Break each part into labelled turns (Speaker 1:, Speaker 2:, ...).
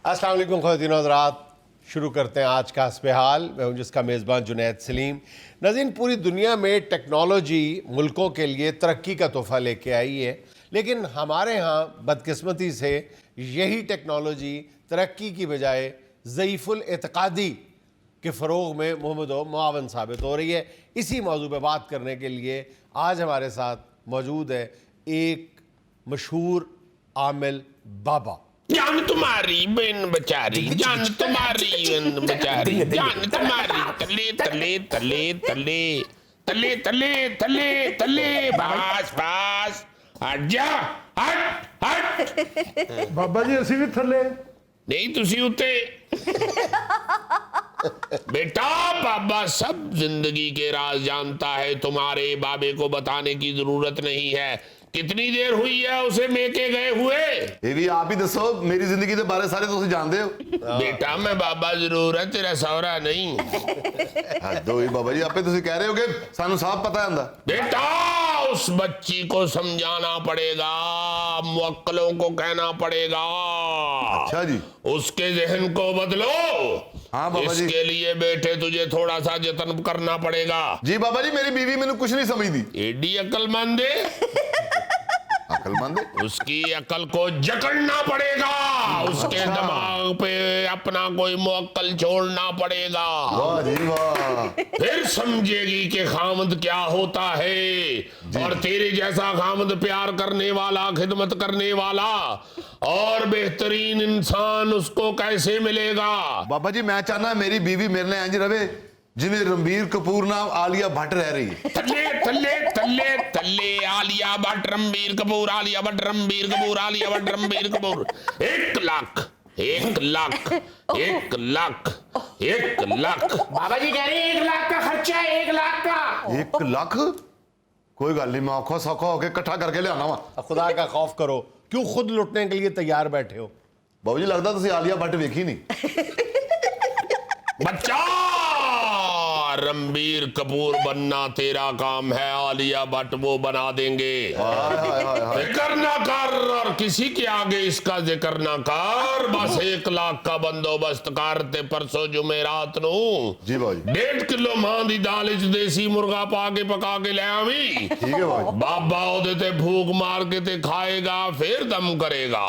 Speaker 1: अस्सलाम वालेकुम ख़वातीन हज़रात, शुरू करते हैं आज का हस्ब-ए-हाल। मैं हूं जिसका मेज़बान जुनैद सलीम। नाज़रीन, पूरी दुनिया में टेक्नोलॉजी मुल्कों के लिए तरक्की का तोहफ़ा लेके आई है, लेकिन हमारे यहाँ बदकिस्मती से यही टेक्नोलॉजी तरक्की की बजाय ज़ईफ़ुल एतक़ादी के फ़रोग़ में मुआवन साबित हो रही है। इसी मौजू पे बात करने के लिए आज हमारे साथ मौजूद है एक मशहूर आमिल बाबा।
Speaker 2: जान तुम्हारी बहन बेचारी, जान तुम्हारी बहन बेचारी, जान तुम्हारी तले तले तले तले तले तले तले तले बस बस हट जा, हट हट।
Speaker 3: बाबा जी ਅਸੀਂ ਵੀ ਥੱਲੇ
Speaker 2: नहीं तुसी उते बेटा, बाबा सब जिंदगी के राज जानता है, तुम्हारे बाबे को बताने की जरूरत नहीं है। कितनी देर हुई है उसे मेके गए हुए?
Speaker 4: ਇਹ ਵੀ ਆਪ ਹੀ ਦੱਸੋ, ਮੇਰੀ ਜ਼ਿੰਦਗੀ ਦੇ ਬਾਰੇ ਸਾਰੇ ਤੁਸੀਂ ਜਾਣਦੇ ਹੋ।
Speaker 2: बेटा मैं बाबा जरूर है, तेरा सौरा नहीं।
Speaker 4: ਹੱਦੋਂ ਹੀ ਬਾਬਾ ਜੀ, ਆਪੇ ਤੁਸੀਂ ਕਹਿ ਰਹੇ ਹੋ ਕਿ ਸਾਨੂੰ ਸਭ ਪਤਾ ਹੁੰਦਾ।
Speaker 2: बेटा उस बच्ची को समझाना पड़ेगा, मुअक्कलों को कहना पड़ेगा।
Speaker 4: अच्छा जी।
Speaker 2: उसके जहन को बदलो।
Speaker 4: हाँ बाबा जी।
Speaker 2: इसके लिए बेटे तुझे थोड़ा सा जतन करना पड़ेगा।
Speaker 4: जी बाबा जी, मेरी बीवी मैंने कुछ नहीं समझती।
Speaker 2: एडी अक्लमंद है,
Speaker 4: अकलमंद है।
Speaker 2: उसकी अकल को जकड़ना पड़ेगा। उसके दिमाग पे अपना कोई मुअक्कल छोड़ना पड़ेगा।
Speaker 4: वाह जी वाह।
Speaker 2: फिर समझेगी कि खामद क्या होता है, और तेरे जैसा खामद प्यार करने वाला, खिदमत करने वाला और बेहतरीन इंसान उसको कैसे मिलेगा।
Speaker 4: बाबा जी, मैं चाहना मेरी बीवी मेरे लिए इंज रहे जिवें रणबीर कपूर नाम आलिया भट्ट रह रही है।
Speaker 2: तल्ले तल्ले तल्ले तल्ले आलिया भट्ट, रणबीर कपूर, आलिया भट्ट, रणबीर कपूर, आलिया भट्ट, रणबीर कपूर। 1 लाख 1 लाख 1 लाख 1 लाख।
Speaker 5: बाबा जी कह रहे हैं 1 लाख का खर्चा है, 1 लाख का।
Speaker 4: 1 लाख? कोई गल नहीं, मैं औखा सौखा होके इकट्ठा करके लियाना वा।
Speaker 1: खुदा का खौफ करो, क्यों खुद लुटने के लिए तैयार बैठे हो?
Speaker 4: बाबू जी, लगता तुसी आलिया भट्ट वेखी नहीं।
Speaker 2: बच्चा, रणबीर कपूर बनना तेरा काम है, आलिया भट्ट वो बना देंगे।
Speaker 4: हाय हाय हाय हाय।
Speaker 2: जिक्र ना कर, और किसी के आगे इसका जिक्र ना कर। बस 1 लाख का बंदोबस्त करते परसों जुमेरात नू।
Speaker 4: जी भाई।
Speaker 2: 1.5 किलो मां दी दाल च देसी मुर्गा पा के पका के ले आवी।
Speaker 4: ठीक है भाई।
Speaker 2: बाबा ओदे ते फूक मार के ते खाएगा, फिर दम करेगा।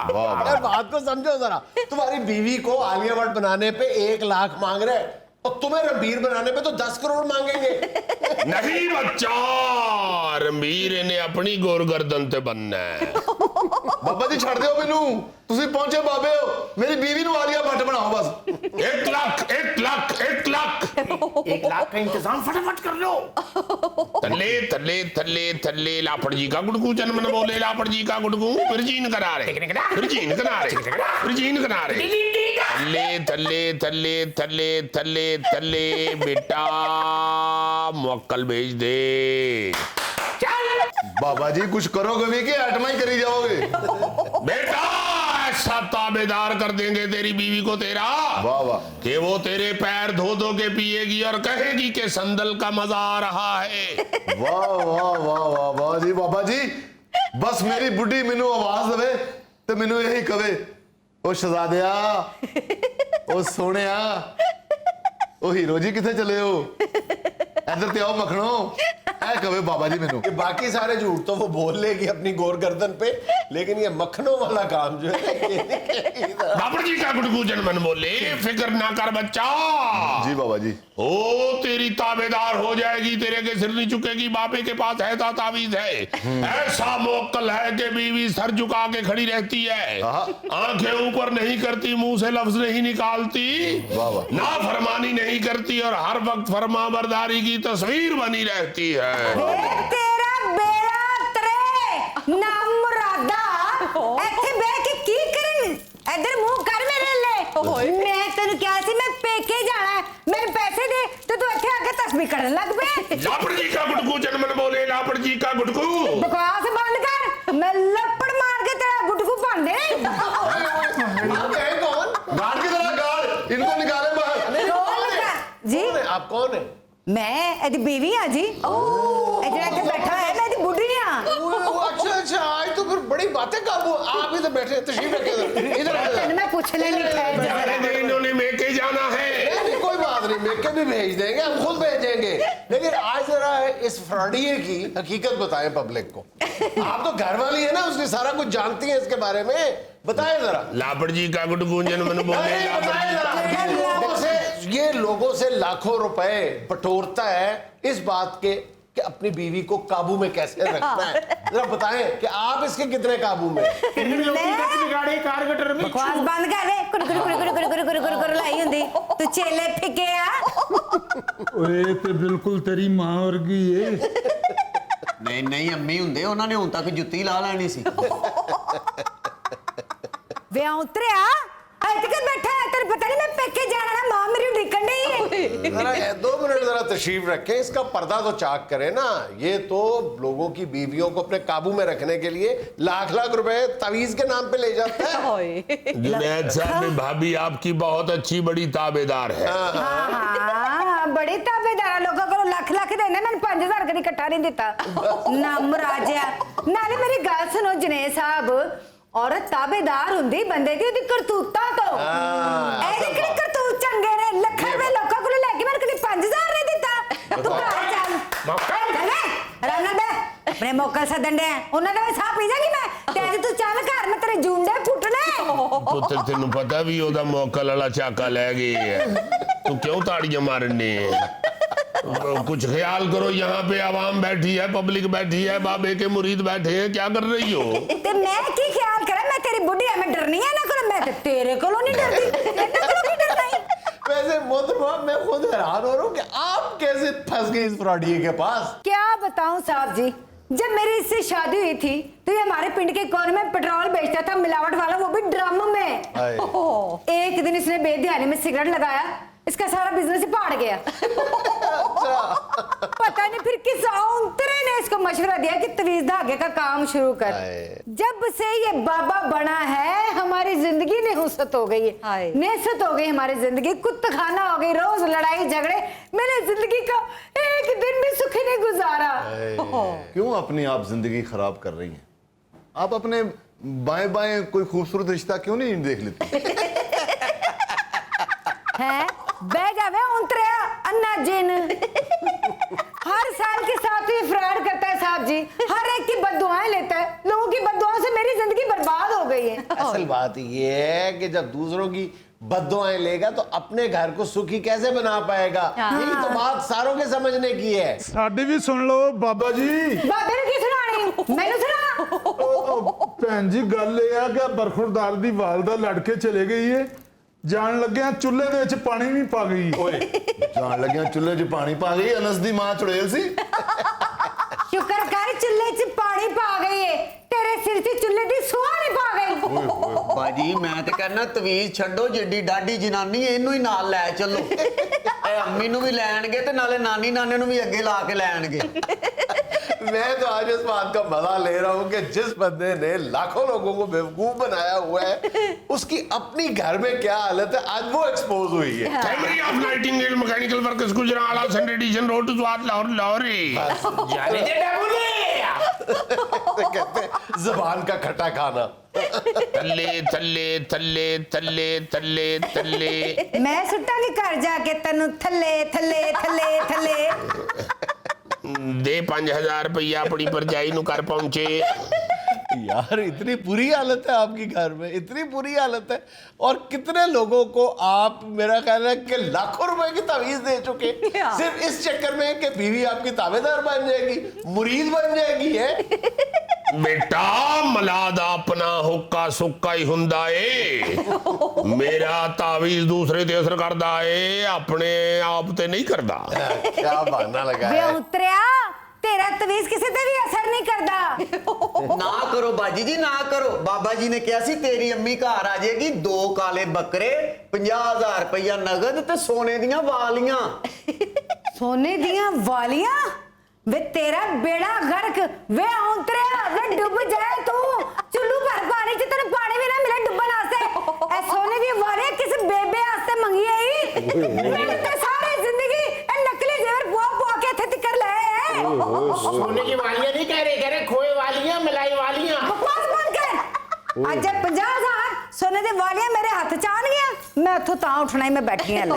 Speaker 4: वाह वाह।
Speaker 1: यार बात को समझो जरा, तुम्हारी बीवी को आलिया भट्ट बनाने पे 1 लाख मांग रहे, और तुम्हें रणबीर बनाने पे तो 10 करोड़ मांगेंगे।
Speaker 2: नहीं बच्चा, रणबीर ने अपनी गोर गर्दन ते बनना है।
Speaker 4: बाबा जी छड़ दियो मैनू, तुसी पहुंचे बाबे हो, मेरी बीवी नु आलिया भट्ट बनाओ बस।
Speaker 2: 1 लाख 1 लाख 1 लाख
Speaker 5: 1 लाख का इंतजाम फटाफट कर लो।
Speaker 2: तल्ले तल्ले तल्ले तल्ले लापड़ जी का गुड़गू जन्म न बोले, लापड़ जी का गुड़गू फिर जीन करा रहे, फिर जीन करा रहे, फिर जीन करा रहे। तल्ले तल्ले तल्ले तल्ले तल्ले तल्ले बेटा मुअक्कल भेज दे।
Speaker 4: बाबा जी कुछ करोगे भी कि आटमा ही करी जाओगे?
Speaker 2: बेटा ऐसा ताबेदार कर देंगे तेरी बीवी को तेरा,
Speaker 4: वाह वाह।
Speaker 2: कि वो तेरे पैर धो धो के पिएगी और कहेगी कि संदल का मजा आ रहा है।
Speaker 4: वाह वाह वाह वाह वाह जी। बाबा जी बस मेरी बुढ़ी मैनू आवाज दे ते मैनू यही कवे, ओ शहजादिया, ओ सोहणिया, ओ हीरो जी किथे चले हो, इधर ते आओ मखणो, ऐ कवे बाबा जी मैनू।
Speaker 1: ये बाकी सारे झूठ तो वो बोल लेगी अपनी गोर गर्दन पे, लेकिन ये मखनों वाला काम जो है
Speaker 2: बाबड़ जी का गुड़गू जन्मन बोले, फिक्र ना कर बच्चा।
Speaker 4: जी बाबा जी।
Speaker 2: ओ तेरी ताबेदार हो जाएगी, तेरे के सिर नहीं चुकेगी। बापे के पास है तावीज है, ऐसा मोक्कल है कि बीवी सर झुका के खड़ी रहती है, आंखें ऊपर नहीं करती, मुंह से लफ्ज नहीं निकालती, नाफरमानी नहीं करती, और हर वक्त फरमाबरदारी की तस्वीर बनी रहती है।
Speaker 6: तेरा बेड़ा तरे ना मुरादा ਇੱਥੇ ਬਹਿ ਕੇ ਕੀ ਕਰਨ, ਇੱਧਰ ਮੂੰਹ ਕਰ ਮੇਰੇ ਲਈ। ਮੈਂ ਤੈਨੂੰ ਕਿਹਾ ਸੀ ਮੈਂ ਪੇਕੇ ਜਾਣਾ, ਮੇਰੇ ਪੈਸੇ ਦੇ, ਤੇ ਤੂੰ ਇੱਥੇ ਆ ਕੇ ਤਸਬੀਹ ਕਰਨ ਲੱਗ ਪਿਆ।
Speaker 2: लापड़ जी का गुड़गू जन्मन बोले, लापड़ जी का गुड़गू।
Speaker 6: बकवास बंद कर, मैं लपड़ मार के तेरा गुटकू भन दे।
Speaker 1: कौन?
Speaker 4: गार्ड की तरह गार्ड, इनको निकाले बाहर।
Speaker 6: जी
Speaker 1: आप कौन है?
Speaker 6: मैं ਇਹਦੀ बीवी हां जी। ਇਹ ਜਿਹੜਾ ਇੱਥੇ ਬੈਠਾ ਹੈ ਮੈਂ ਇਹਦੀ ਬੁੱਢੀ हां।
Speaker 1: अच्छा अच्छा, आज तो फिर बड़ी बातें काबू, आप इधर बैठे तशरीफ रखे इधर
Speaker 6: तैਨੂੰ मैं पूछ लेनी ठहर जा
Speaker 2: जाने दे, इन्होंने मेके जाना है।
Speaker 1: नहीं, कोई बात नहीं, मेके भी भेज देंगे, हम खुद भेजेंगे। लेकिन आज जरा इस फ्रॉडिये की हकीकत बताएं पब्लिक को। आप तो घर वाली है ना, उसने सारा कुछ जानती है इसके बारे में, बताएं जरा।
Speaker 2: लापड़ जी का गुट गूंजन मन बोले
Speaker 1: नहीं,
Speaker 2: लापड़
Speaker 1: बताएं
Speaker 2: जी
Speaker 1: जरा।
Speaker 2: का
Speaker 1: ये लोगों से लाखों रुपए बटोरता है इस बात के कि अपनी बीवी को काबू में कैसे रखना है। जरा बताएं कि आप इसके कितने काबू में।
Speaker 5: बिगाड़ी कार गटर में
Speaker 6: बकवास बंद कर दे, कुड़ कुड़ कुड़ कुड़ कुड़ कुड़ कुड़ कुड़ लाई हुंदी तू चेले फिके आ।
Speaker 3: ਓਏ ਤੇ ਬਿਲਕੁਲ ਤੇਰੀ ਮਾਂ ਵਰਗੀ ਏ।
Speaker 7: ਨਹੀਂ ਨਹੀਂ ਅੰਮੀ ਹੁੰਦੇ ਉਹਨਾਂ ਨੇ ਹੁਣ ਤੱਕ ਜੁੱਤੀ ਲਾ ਲੈਣੀ ਸੀ।
Speaker 6: ਵੇ ਉਤਰਿਆ ਇੱਥੇ ਕਿ ਬੈਠਾ ਹੈ, ਤੈਨੂੰ ਪਤਾ नहीं मैं पेके जाना ना, मां मेरी उड़ीकन नहीं है।
Speaker 1: जरा 2 मिनट जरा तशरीफ रखें, इसका पर्दा तो चाक करें ना। ये तो लोगों की बीवियों को अपने काबू में रखने के लिए लाख लाख रुपए तवीज के नाम पे ले जाता है।
Speaker 2: जुनैद साहब में भाभी आपकी बहुत अच्छी बड़ी ताबेदार है।
Speaker 6: हाँ, बड़े ताबेदार लोगों को लख लख देने, मैंने 5000 कभी इकट्ठा नहीं दिता। नाम राजा नाले मेरी गल सुनो जुनैद साहब, औरत ताबेदार हुंदी बंदे दी ओदी करतूतां तो। ऐसे कि करतूत चंगे ने, लख रुपए लोकां कोल लेके मैंने कभी 5000 नहीं दिता। तू घर चल
Speaker 5: मक्कल
Speaker 6: चल आराम नाल बैठ, अपने मोकल सदन दे उन्हां दा साह पी जागी मैं ते अज तू चल घर में तेरे जूंडे फुटने।
Speaker 2: ਪੁੱਤਰ ਤੈਨੂੰ ਪਤਾ ਵੀ ਉਹਦਾ ਮੌਕਲ ਵਾਲਾ ਚਾਕਾ ਲੈ ਗਈ है, तू क्यों ताड़ियां मारने। कुछ ख्याल करो, यहाँ पे आवाम बैठी है, पब्लिक बैठी है, बाबे के मुरीद बैठे हैं, क्या कर रही हो।
Speaker 6: ते मैं की ख्याल करा, मैं तेरी बुढ़ी है, मैं डरनी है ना, मैं ते तेरे कोलों नहीं डरदी, तेरे कोलों नहीं डरना ही।
Speaker 1: वैसे मोहतरमा मैं खुद हैरान हो रहा हूँ कि आप कैसे फंस गई इस फ्रॉडिये के पास।
Speaker 6: क्या बताऊं साहब जी, जब मेरी इससे शादी हुई थी तो ये हमारे पिंड के कोने में पेट्रोल बेचता था, मिलावट वाला, वो भी ड्रम में। एक दिन इसने बेध्यानी में सिगरेट लगाया, इसका सारा बिजनेस ही पहाड़ गया। पता नहीं फिर किस औंतरे ने इसको मशवरा दिया कि तवीज धागे का काम शुरू कर। जब से ये बाबा बना है हमारी जिंदगी नेहुसत हो गई है, नेहसत हो गई हमारी जिंदगी, कुत्तखाना हो गई, रोज लड़ाई झगड़े, मैंने जिंदगी का एक दिन भी सुखी नहीं गुजारा।
Speaker 4: क्यों अपनी आप जिंदगी खराब कर रही हैं? आप अपने बाएं बाएं कोई खूबसूरत रिश्ता क्यों नहीं देख लेती?
Speaker 6: है बह जावे उतरिया अन्ना जिन। हर साल के साथ ये फ्रॉड करता है साहब जी, हर एक की बददुआएं लेता है, लोगों की बददुआओं से मेरी जिंदगी बर्बाद हो गई है।
Speaker 1: असल बात ये है कि जब दूसरों की बद्दुआएं लेगा तो अपने घर को सुखी कैसे बना पाएगा। यही तो बात सारों के समझने की है।
Speaker 3: ਸਾਡੀ ਵੀ ਸੁਣ ਲਓ ਬਾਬਾ ਜੀ।
Speaker 6: बाबे ने की सुनानी, मैंने सुना।
Speaker 3: ਭੈਣ ਜੀ ਗੱਲ ਇਹ ਆ ਕਿ ਬਰਖੁਰਦਾਰ ਦੀ ਵਾਲਦਾ ਲੜ ਕੇ ਚਲੇ ਗਈ ਏ, ਜਾਣ ਲੱਗਿਆ ਚੁੱਲ੍ਹੇ ਦੇ ਵਿੱਚ ਪਾਣੀ ਵੀ ਪਾ ਗਈ। ਓਏ
Speaker 4: जान लगे चूल्हे च पानी पा गई, अनस दी मां चुड़ैल सी।
Speaker 6: शुक्र कर चुल्हे च पानी पा गई है, तेरे सिर से चुल्हे दी सुआ नहीं पा गई।
Speaker 7: ਬਾਜੀ ਮੈਂ ਤੇ ਕਹਿੰਦਾ ਤਵੀਜ਼ ਛੱਡੋ, ਜਿੱਡੀ ਡਾਢੀ ਜਨਾਨੀ ਇਹਨੂੰ ਹੀ ਨਾਲ ਲੈ ਚੱਲੋ। ਇਹ ਅੰਮੀ ਨੂੰ ਵੀ ਲੈਣਗੇ ਤੇ ਨਾਲੇ ਨਾਨੀ ਨਾਨੇ ਨੂੰ ਵੀ ਅੱਗੇ ਲਾ ਕੇ ਲੈਣਗੇ।
Speaker 1: मैं तो आज इस बात का मजा ले रहा हूँ कि जिस बंदे ने लाखों लोगों को बेवकूफ बनाया हुआ है उसकी अपनी घर में क्या हालत है आज वो एक्सपोज हुई है।
Speaker 2: Family of nightingale mechanical workers Gujrat central edition road to Swat Lahore लाहौरी।
Speaker 5: जाने दे
Speaker 1: तो कहते हैं जुबान का खट्टा खाना।
Speaker 2: थल्ले थल्ले थल्ले थल्ले थल्ले थल्ले।
Speaker 6: मैं सुट्टांगी घर जाके तनु थल्ले थल्ले थल्ले थल्ले।
Speaker 2: दे 5000 रुपया अपनी भरजाई नु कर पहुंचे।
Speaker 1: यार इतनी बुरी हालत है आपकी घर में, इतनी बुरी हालत है। और कितने लोगों को आप, मेरा ख्याल है कि लाखों रुपए की तवीज दे चुके सिर्फ इस चक्कर में कि बीवी आपकी ताबेदार बन जाएगी, मुरीद बन जाएगी। है
Speaker 2: बेटा मलाद अपना हुक्का सुक्का ही हुंदा है, मेरा तावीज दूसरे ते असर करदा है, अपने आप ते नहीं करदा।
Speaker 1: क्या बहाना लगाया है।
Speaker 6: उतरिया तेरा तवीज किसी ते भी असर नहीं करदा।
Speaker 7: ਨਾ ਕਰੋ ਬਾਜੀ ਜੀ ਨਾ ਕਰੋ। ਬਾਬਾ ਜੀ ਨੇ ਕਿਹਾ ਸੀ ਤੇਰੀ ਅੰਮੀ ਘਰ ਆ ਜਾਏਗੀ, 2 ਕਾਲੇ ਬੱਕਰੇ, 50000 ਰੁਪਇਆ ਨਗਦ ਤੇ ਸੋਨੇ ਦੀਆਂ ਵਾਲੀਆਂ।
Speaker 6: सोने दिया वालियां वे तेरा बेड़ा गर्क, वे उतरिया वे डूब जाए तू चुल्लू भर पानी च तेरे पानी भी ना मिले डुबन वास्ते। ए सोने दी वालियां किस बेबे वास्ते मंगी आई, मैंने ते सारी जिंदगी ए नकली जेवर बुआ बुआ के थे तिकर लाए हैं।
Speaker 5: सोने की वालियां नहीं कह रहे खोए वालियां, मलाई वालियां।
Speaker 6: बकवास ਅੱਜ 50,000 ਸੋਨੇ ਦੇ ਵਾਲੀਆਂ ਮੇਰੇ ਹੱਥ ਚ ਆਣਗੀਆਂ ਮੈਂ ਉੱਥੋਂ ਤਾਂ ਉੱਠਣਾ ਹੀ ਮੈਂ ਬੈਠੀ ਆ ਲੈ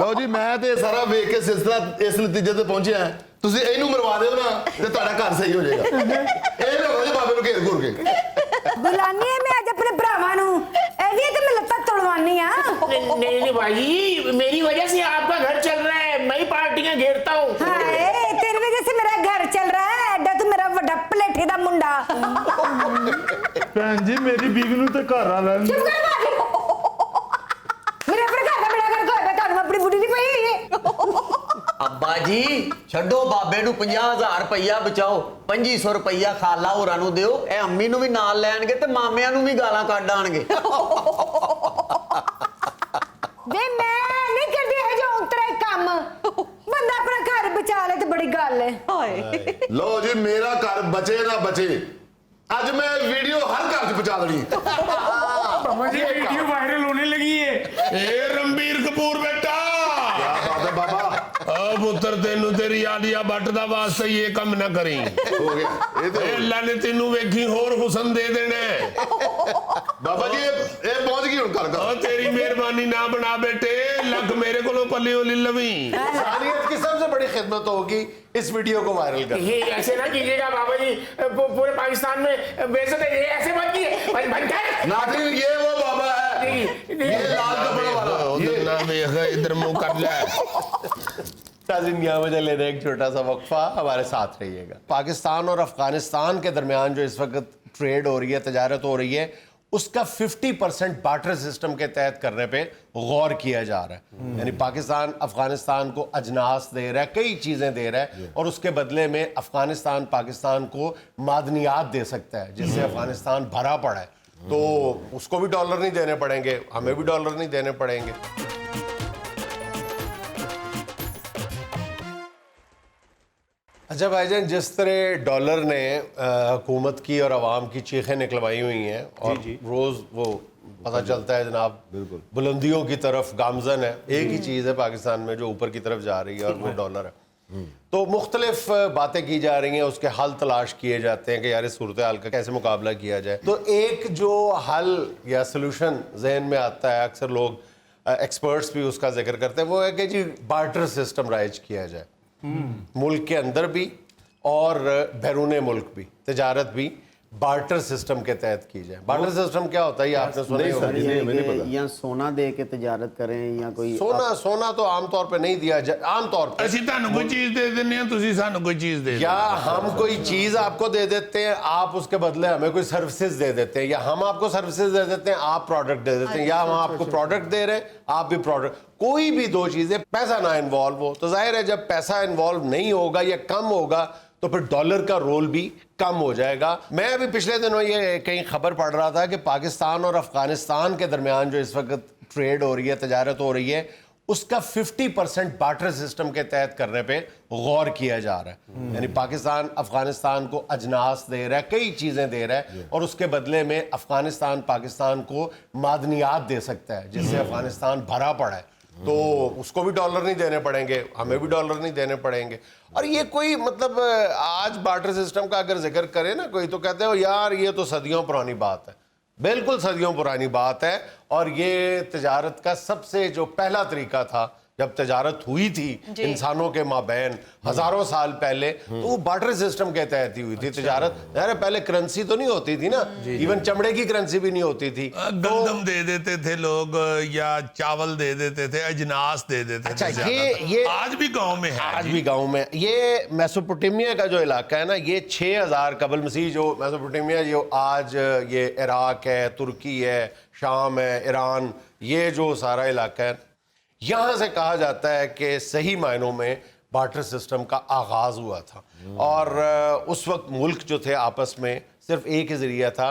Speaker 4: ਲਓ ਜੀ ਮੈਂ ਤੇ ਸਾਰਾ ਵੇਖ ਕੇ ਸਿਲਸਿਲਾ ਇਸ ਨਤੀਜੇ ਤੇ ਪਹੁੰਚਿਆ ਤੁਸੀਂ ਇਹਨੂੰ ਮਰਵਾ ਦਿਓ ਨਾ ਤੇ ਤੁਹਾਡਾ ਘਰ ਸਹੀ ਹੋ ਜਾਏਗਾ ਇਹ ਲੋਕਾਂ ਜੀ ਬਾਬੇ ਨੂੰ ਘੇਰ ਘੁਰ ਕੇ
Speaker 6: ਬੁਲਾਨੀ ਹੈ ਮੈਂ ਅੱਜ ਆਪਣੇ ਭਰਾਵਾਂ ਨੂੰ ਇਹਦੀ ਤੇ ਮੈਂ ਲੱਤਾਂ ਤੜਵਾਨੀ ਆ
Speaker 5: नहीं नहीं भाई, मेरी वजह से आपका घर चल रहा है, मैं ही पार्टियां घेरता हूँ।
Speaker 6: ਹਾਏ ਤੇਰੀ ਵਜ੍ਹਾ ਸੇ ਮੇਰਾ ਘਰ ਚੱਲ ਰਹਾ ਹੈ ਐਡਾ ਤੂੰ ਮੇਰਾ ਵੱਡਾ ਪਲੇਠੇ ਦਾ ਮੁੰਡਾ
Speaker 3: ਭੈਣ ਜੀ ਮੇਰੀ ਬੀਵੀ ਨੂੰ ਤੇ ਘਰ ਆ ਲੈਣ
Speaker 6: ਚੁੱਪ ਕਰ ਬਾਜੀ ਮੇਰੇ ਆਪਣੇ ਘਰ ਦਾ ਬੜਾ ਕਰ ਕੋਈ ਮੈਂ ਤੁਹਾਨੂੰ ਆਪਣੀ ਬੁੱਢੀ ਨਹੀਂ ਪਈ ਹੋਈ ਹੈ
Speaker 7: ਅੱਬਾ ਜੀ ਛੱਡੋ ਬਾਬੇ ਨੂੰ 50,000 ਰੁਪਈਆ ਬਚਾਓ 2500 ਰੁਪਈਆ ਖਾਲਾ ਹੋਰਾਂ ਨੂੰ ਦਿਓ ਇਹ ਅੰਮੀ ਨੂੰ ਵੀ ਨਾਲ ਲੈਣਗੇ ਤੇ ਮਾਮਿਆਂ ਨੂੰ ਵੀ ਗਾਲਾਂ ਕੱਢ ਆਣਗੇ
Speaker 6: ਵੇ ਮੈਂ ਨਹੀਂ ਕਰਦੀ ਇਹ ਜੋ ਉਤਰਾ ਕੰਮ ਬੰਦਾ ਆਪਣਾ ਘਰ ਬਚਾ ਲੈ ਤੇ ਬੜੀ ਗੱਲ ਹੈ ਹਾਏ
Speaker 4: ਲਓ ਜੀ ਮੇਰਾ ਘਰ ਬਚੇ ਨਾ ਬਚੇ ਅੱਜ ਮੈਂ ਵੀਡੀਓ ਹਰ ਘਰ 'ਚ ਪਹੁੰਚਾ ਦੇਣੀ
Speaker 5: मुझे वीडियो वायरल होने लगी है।
Speaker 2: ए रणबीर कपूर बेटा
Speaker 4: क्या बात है बाबा
Speaker 2: ओ पुੱਤਰ ਤੈਨੂੰ ਤੇਰੀ ਆਲੀਆ ਭੱਟ ਦਾ ਵਾਸਤੇ ਇਹ ਕੰਮ ਨਾ ਕਰੀ
Speaker 4: ਹੋ ਗਿਆ ਇਹ ਤੇ
Speaker 2: ਅੱਲਾ ਨੇ ਤੈਨੂੰ ਵੇਖੀ ਹੋਰ ਹੁਸਨ ਦੇ ਦੇਣਾ ਹੈ।
Speaker 4: ਬਾਬਾ ਜੀ ਇਹ ਪਹੁੰਚ ਗਈ ਹੁਣ ਘਰ
Speaker 2: ओ तेरी मेहरबानी ना बना बेटे लख मेरे को पलियों ले लवी
Speaker 1: इंसानियत की सबसे बड़ी खिदमत होगी इस वीडियो को वायरल करना।
Speaker 5: ये ऐसे ना कीजिएगा बाबा जी, पूरे पाकिस्तान में बेइज्जत है, ये ऐसे मत कीजिए, बंद कर।
Speaker 4: नाज़रीन ये वो बाबा है ये लाल कपड़े वाला
Speaker 2: उधर ना देख इधर मुंह कर ले
Speaker 1: नाज़रीन यहाँ वजह लेने एक छोटा सा वक्फा हमारे साथ रहिएगा। पाकिस्तान और अफगानिस्तान के दरमियान जो इस वक्त ट्रेड हो रही है, तजारत हो रही है, उसका 50% बार्टर सिस्टम के तहत करने पे गौर किया जा रहा है। यानी पाकिस्तान अफगानिस्तान को अजनास दे रहा है, कई चीज़ें दे रहा है और उसके बदले में अफगानिस्तान पाकिस्तान को मादनियात दे सकता है जिससे अफगानिस्तान भरा पड़ा है। तो उसको भी डॉलर नहीं देने पड़ेंगे, हमें भी डॉलर नहीं देने पड़ेंगे। अच्छा भाईजान, जिस तरह डॉलर ने हुकूमत की और आवाम की चीखें निकलवाई हुई हैं और रोज़ वो पता चलता है जनाब बुलंदियों की तरफ गामजन है, एक ही चीज़ है पाकिस्तान में जो ऊपर की तरफ जा रही है और वो डॉलर है। तो मुख्तलिफ बातें की जा रही हैं, उसके हल तलाश किए जाते हैं कि यार इस सूरत हाल का कैसे मुकाबला किया जाए। तो एक जो हल या सलूशन जहन में आता है, अक्सर लोग एक्सपर्ट्स भी उसका जिक्र करते हैं, वो है कि जी बार्टर सिस्टम राइज किया जाए मुल्क के अंदर भी और बैरून मुल्क भी, तजारत भी बार्टर सिस्टम के तहत की जाए। बार्टर सिस्टम क्या होता है ये आपने सुना ही होगा।
Speaker 7: या सोना दे के तजारत करें या कोई
Speaker 1: सोना तो आमतौर पे नहीं दिया जाए, आमतौर पे
Speaker 2: ਅਸੀਂ ਤੁਹਾਨੂੰ ਕੋਈ ਚੀਜ਼ ਦੇ ਦਿੰਨੇ ਆ ਤੁਸੀਂ ਸਾਨੂੰ ਕੋਈ ਚੀਜ਼ ਦੇ
Speaker 1: या हम कोई चीज आपको दे देते हैं, आप उसके बदले हमें कोई सर्विसेज दे देते हैं, या हम आपको सर्विसेज दे देते हैं, आप प्रोडक्ट दे देते हैं, या हम आपको प्रोडक्ट दे रहे हैं आप भी प्रोडक्ट, कोई भी दो चीजें पैसा ना इन्वॉल्व हो तो जाहिर है जब पैसा इन्वॉल्व नहीं होगा या कम होगा तो फिर डॉलर का रोल भी कम हो जाएगा। मैं अभी पिछले दिनों ये कहीं खबर पढ़ रहा था कि पाकिस्तान और अफगानिस्तान के दरमियान जो इस वक्त ट्रेड हो रही है, तजारत हो रही है, उसका 50% बार्टर सिस्टम के तहत करने पे गौर किया जा रहा है। यानी पाकिस्तान अफगानिस्तान को अजनास दे रहा है, कई चीज़ें दे रहा है और उसके बदले में अफगानिस्तान पाकिस्तान को मादनियात दे सकता है जिससे अफगानिस्तान भरा पड़ा है। तो उसको भी डॉलर नहीं देने पड़ेंगे, हमें भी डॉलर नहीं देने पड़ेंगे। और ये कोई मतलब आज बार्टर सिस्टम का अगर जिक्र करे ना कोई तो कहते हो यार ये तो सदियों पुरानी बात है। बिल्कुल सदियों पुरानी बात है और ये तजारत का सबसे जो पहला तरीका था जब तजारत हुई थी इंसानों के माबैन हजारों साल पहले, तो वो बार्टर सिस्टम के तहत ही हुई थी तजारत। यार पहले करेंसी तो नहीं होती थी ना, इवन चमड़े की करेंसी भी नहीं होती थी।
Speaker 2: गंदम दे देते थे लोग या चावल दे देते थे, अजनास दे देते
Speaker 1: अच्छा,
Speaker 2: थे।
Speaker 1: ये
Speaker 2: आज भी गांव में है,
Speaker 1: आज भी गांव में ये मेसोपोटामिया का जो इलाका है ना, ये 6000 कबल मसीह जो मेसोपोटामिया जो आज ये इराक है, तुर्की है, शाम है, ईरान, ये जो सारा इलाका है, यहाँ से कहा जाता है कि सही मायनों में बार्टर सिस्टम का आगाज़ हुआ था। और उस वक्त मुल्क जो थे आपस में सिर्फ एक ही ज़रिया था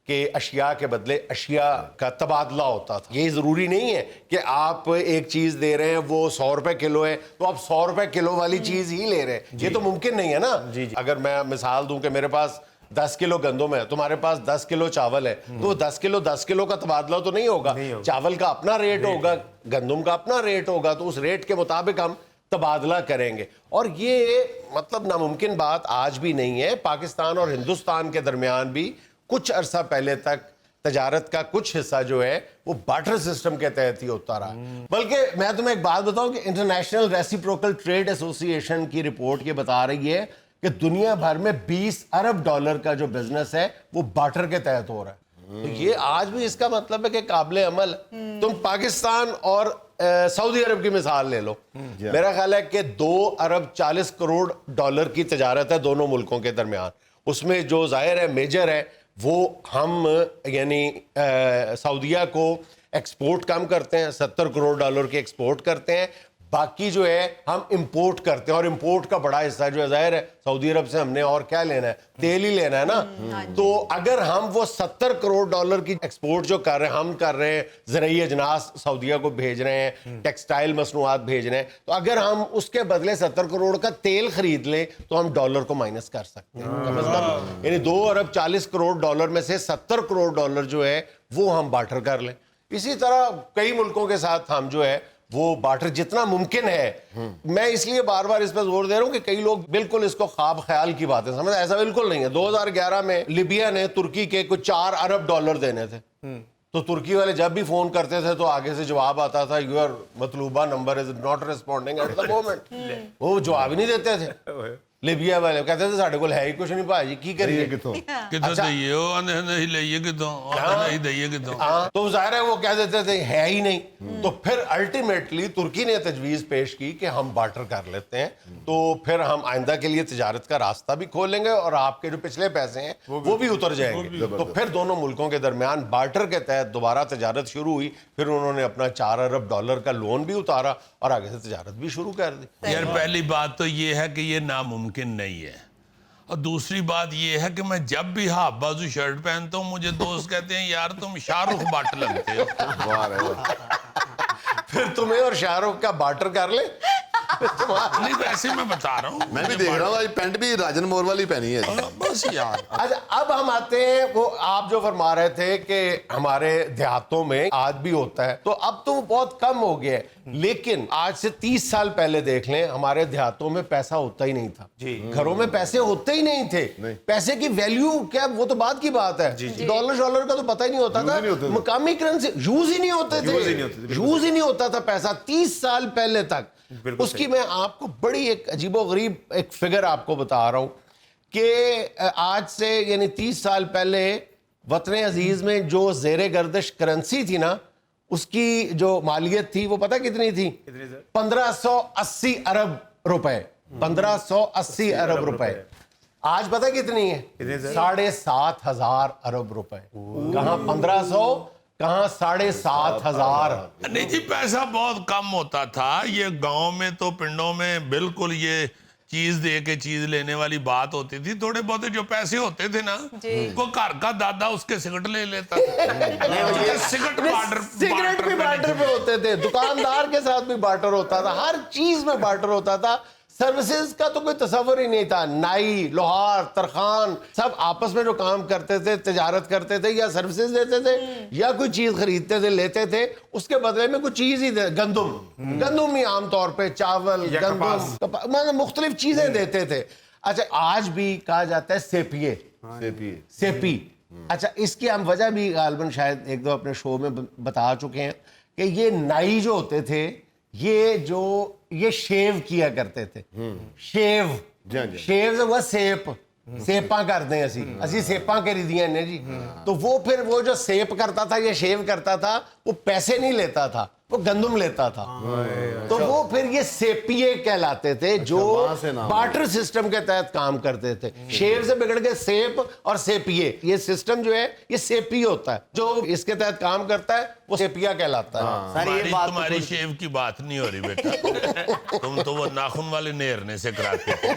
Speaker 1: कि अशिया के बदले अशिया का तबादला होता था। ये ज़रूरी नहीं है कि आप एक चीज़ दे रहे हैं वो 100 रुपए किलो है तो आप 100 रुपए किलो वाली चीज़ ही ले रहे हैं, ये तो मुमकिन नहीं है ना। अगर मैं मिसाल दूं कि मेरे पास 10 किलो गंदम है, तुम्हारे पास 10 किलो चावल है, तो 10 किलो का तबादला तो नहीं होगा। चावल का अपना रेट होगा, गंदम का अपना रेट होगा, तो उस रेट के मुताबिक हम तबादला करेंगे। और ये मतलब नामुमकिन बात आज भी नहीं है। पाकिस्तान और हिंदुस्तान के दरमियान भी कुछ अरसा पहले तक तजारत का कुछ हिस्सा जो है वो बार्टर सिस्टम के तहत ही होता रहा। बल्कि मैं तुम्हें एक बात बताऊं कि इंटरनेशनल रेसिप्रोकल ट्रेड एसोसिएशन की रिपोर्ट ये बता रही है कि दुनिया भर में 20 अरब डॉलर का जो बिजनेस है वो बार्टर के तहत हो रहा है। तो ये आज भी इसका मतलब है कि काबिल अमल है। तुम पाकिस्तान और सऊदी अरब की मिसाल ले लो, मेरा ख्याल है कि 2 अरब 40 करोड़ डॉलर की तजारत है दोनों मुल्कों के दरमियान। उसमें जो जाहिर है मेजर है वो हम यानी सऊदीया को एक्सपोर्ट कम करते हैं, 70 करोड़ डॉलर की एक्सपोर्ट करते हैं, बाकी जो है हम इंपोर्ट करते हैं। और इंपोर्ट का बड़ा हिस्सा जो है जाहिर है सऊदी अरब से हमने और क्या लेना है, तेल ही लेना है ना। तो अगर हम वो 70 करोड़ डॉलर की एक्सपोर्ट जो कर रहे हैं, हम कर रहे हैं, ज़रूरी अजनास सऊदीया को भेज रहे हैं, टेक्सटाइल मसनूआत भेज रहे हैं, तो अगर हम उसके बदले 70 करोड़ का तेल खरीद लें तो हम डॉलर को माइनस कर सकते हैं। कम से कम यानी 2 अरब 40 करोड़ डॉलर में से 70 करोड़ डॉलर जो है वो हम बार्टर कर लें। इसी तरह कई मुल्कों के साथ हम जो है वो बार्टर जितना मुमकिन है। मैं इसलिए बार बार इस पर जोर दे रहा हूं कि कई लोग बिल्कुल इसको ख्वाब ख्याल की बातें समझ, ऐसा बिल्कुल नहीं है। 2011 में लिबिया ने तुर्की के कुछ 4 अरब डॉलर देने थे, तो तुर्की वाले जब भी फोन करते थे तो आगे से जवाब आता था यूर मतलूबा number is not responding at the moment. वो जवाब ही नहीं देते थे लिबिया वाले, कहते थे साढ़े को है ही कुछ नहीं भाजी की करिए
Speaker 2: कितों दइए ओ नहीं लइए कितों नहीं दइए कितों।
Speaker 1: तो जाहिर है वो कह देते थे है ही नहीं। तो फिर अल्टीमेटली तुर्की ने तजवीज पेश की कि हम बार्टर कर लेते हैं, तो फिर हम आइंदा के लिए तिजारत का रास्ता भी खोलेंगे और आपके जो पिछले पैसे हैं वो भी उतर जाएंगे। तो फिर दोनों मुल्कों के दरमियान बार्टर के तहत दोबारा तिजारत शुरू हुई। फिर उन्होंने अपना 4 अरब डॉलर का लोन भी उतारा और आगे से तिजारत भी शुरू कर दी।
Speaker 2: यार पहली बात तो ये है कि ये नामुमकिन नहीं है, और दूसरी बात ये है कि मैं जब भी हाफ बाजू शर्ट पहनता हूँ मुझे दोस्त कहते हैं यार तुम शाहरुख बाट लगते हो।
Speaker 1: फिर तुम्हें और शाहरुख का बार्टर कर ले।
Speaker 2: नहीं वैसे मैं बता रहा हूँ,
Speaker 4: मैं भी देख रहा हूँ आज पैंट भी राजन मोर वाली पहनी है।
Speaker 2: बस यार।
Speaker 1: अच्छा अब हम आते हैं वो आप जो फरमा रहे थे कि हमारे देहातों में आज भी होता है, तो अब तो बहुत कम हो गया है। लेकिन आज से 30 साल पहले देख लें, हमारे देहातों में पैसा होता ही नहीं था। घरों में पैसे होते ही नहीं थे। पैसे की वैल्यू क्या, वो तो बात की बात है। डॉलर का तो पता ही नहीं होता था, मुकामी करेंसी यूज ही नहीं होते थे, यूज ही नहीं होता था पैसा 30 साल पहले तक। उसकी मैं आपको बड़ी एक अजीबोगरीब एक फिगर आपको बता रहा हूं कि आज से यानी 30 साल पहले वतन अजीज में जो ज़ेरे गर्दिश करेंसी थी ना, उसकी जो मालियत थी वो पता कितनी थी? 1580 अरब रुपए। 1580 अरब रुपए। आज पता कितनी है? 7,500 अरब रुपए। कहां 1500, कहां 7,500।
Speaker 2: नहीं जी पैसा बहुत कम होता था। ये गांव में तो पिंडों में बिल्कुल ये चीज दे के चीज लेने वाली बात होती थी। थोड़े बहुत जो पैसे होते थे ना वो घर का दादा उसके सिगरेट ले लेता था।
Speaker 1: सिगरेट भी बार्टर पे होते थे, दुकानदार के साथ भी बार्टर होता था, हर चीज में बार्टर होता था। सर्विसेज का तो कोई तस्वर ही नहीं था। नाई, लोहार, तरखान सब आपस में जो काम करते थे, तिजारत करते थे या सर्विसेज देते थे या कोई चीज खरीदते थे, लेते थे, उसके बदले में कुछ चीज ही दे। गंदुम ही आमतौर पे, चावल, गंदुम, मतलब मुख्तलिफ चीजें देते थे। अच्छा आज भी कहा जाता है सेपी। अच्छा इसकी हम वजह भी गालबन शायद एक दो अपने शो में बता चुके हैं कि ये नाई जो होते थे ये शेव किया करते थे। शेव से वो सेपा करते हैं असी सेपा करी दिया ने जी। तो वो फिर वो जो सेप करता था या शेव करता था वो पैसे नहीं लेता था, वो गंदुम लेता था। तो वो फिर ये सेपिये कहलाते थे जो बार्टर सिस्टम के तहत काम करते थे। शेव से बिगड़ के सेप और सेपिये, ये सिस्टम जो है ये सेपी होता है। जो इसके तहत काम करता है वो सेपिया कहलाता है।
Speaker 7: सर ये बात
Speaker 2: तुम्हारी शेव की बात नहीं हो रही बेटा। तुम तो वो नाखून वाले नेरने से कराते थे,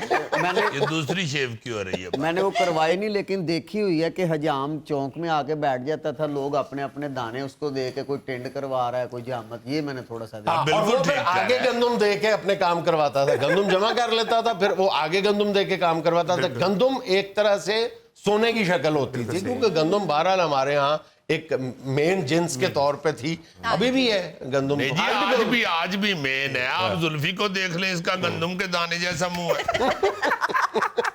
Speaker 2: ये दूसरी शेव की हो रही है।
Speaker 7: मैंने वो करवाई नहीं, लेकिन देखी हुई है कि हजाम चौक में आके बैठ जाता था, लोग अपने अपने दाने उसको दे के, कोई टेंड करवा रहा है, कोई जामत, ये मैंने थोड़ा सा देखा।
Speaker 1: और वो फिर आगे गंदुम दे के अपने काम करवाता था, गंदुम जमा कर लेता था, फिर वो आगे गंदुम दे के काम करवाता था। गंदुम एक तरह से सोने की शक्ल होती थी, क्योंकि गंदुम बहरहाल हमारे यहाँ एक मेन जिन्स के तौर पे थी, अभी भी है गंदुम।
Speaker 2: आज भी मेन है। आप जुल्फी को देख लें, इसका गंदुम के दाने जैसा मुंह है।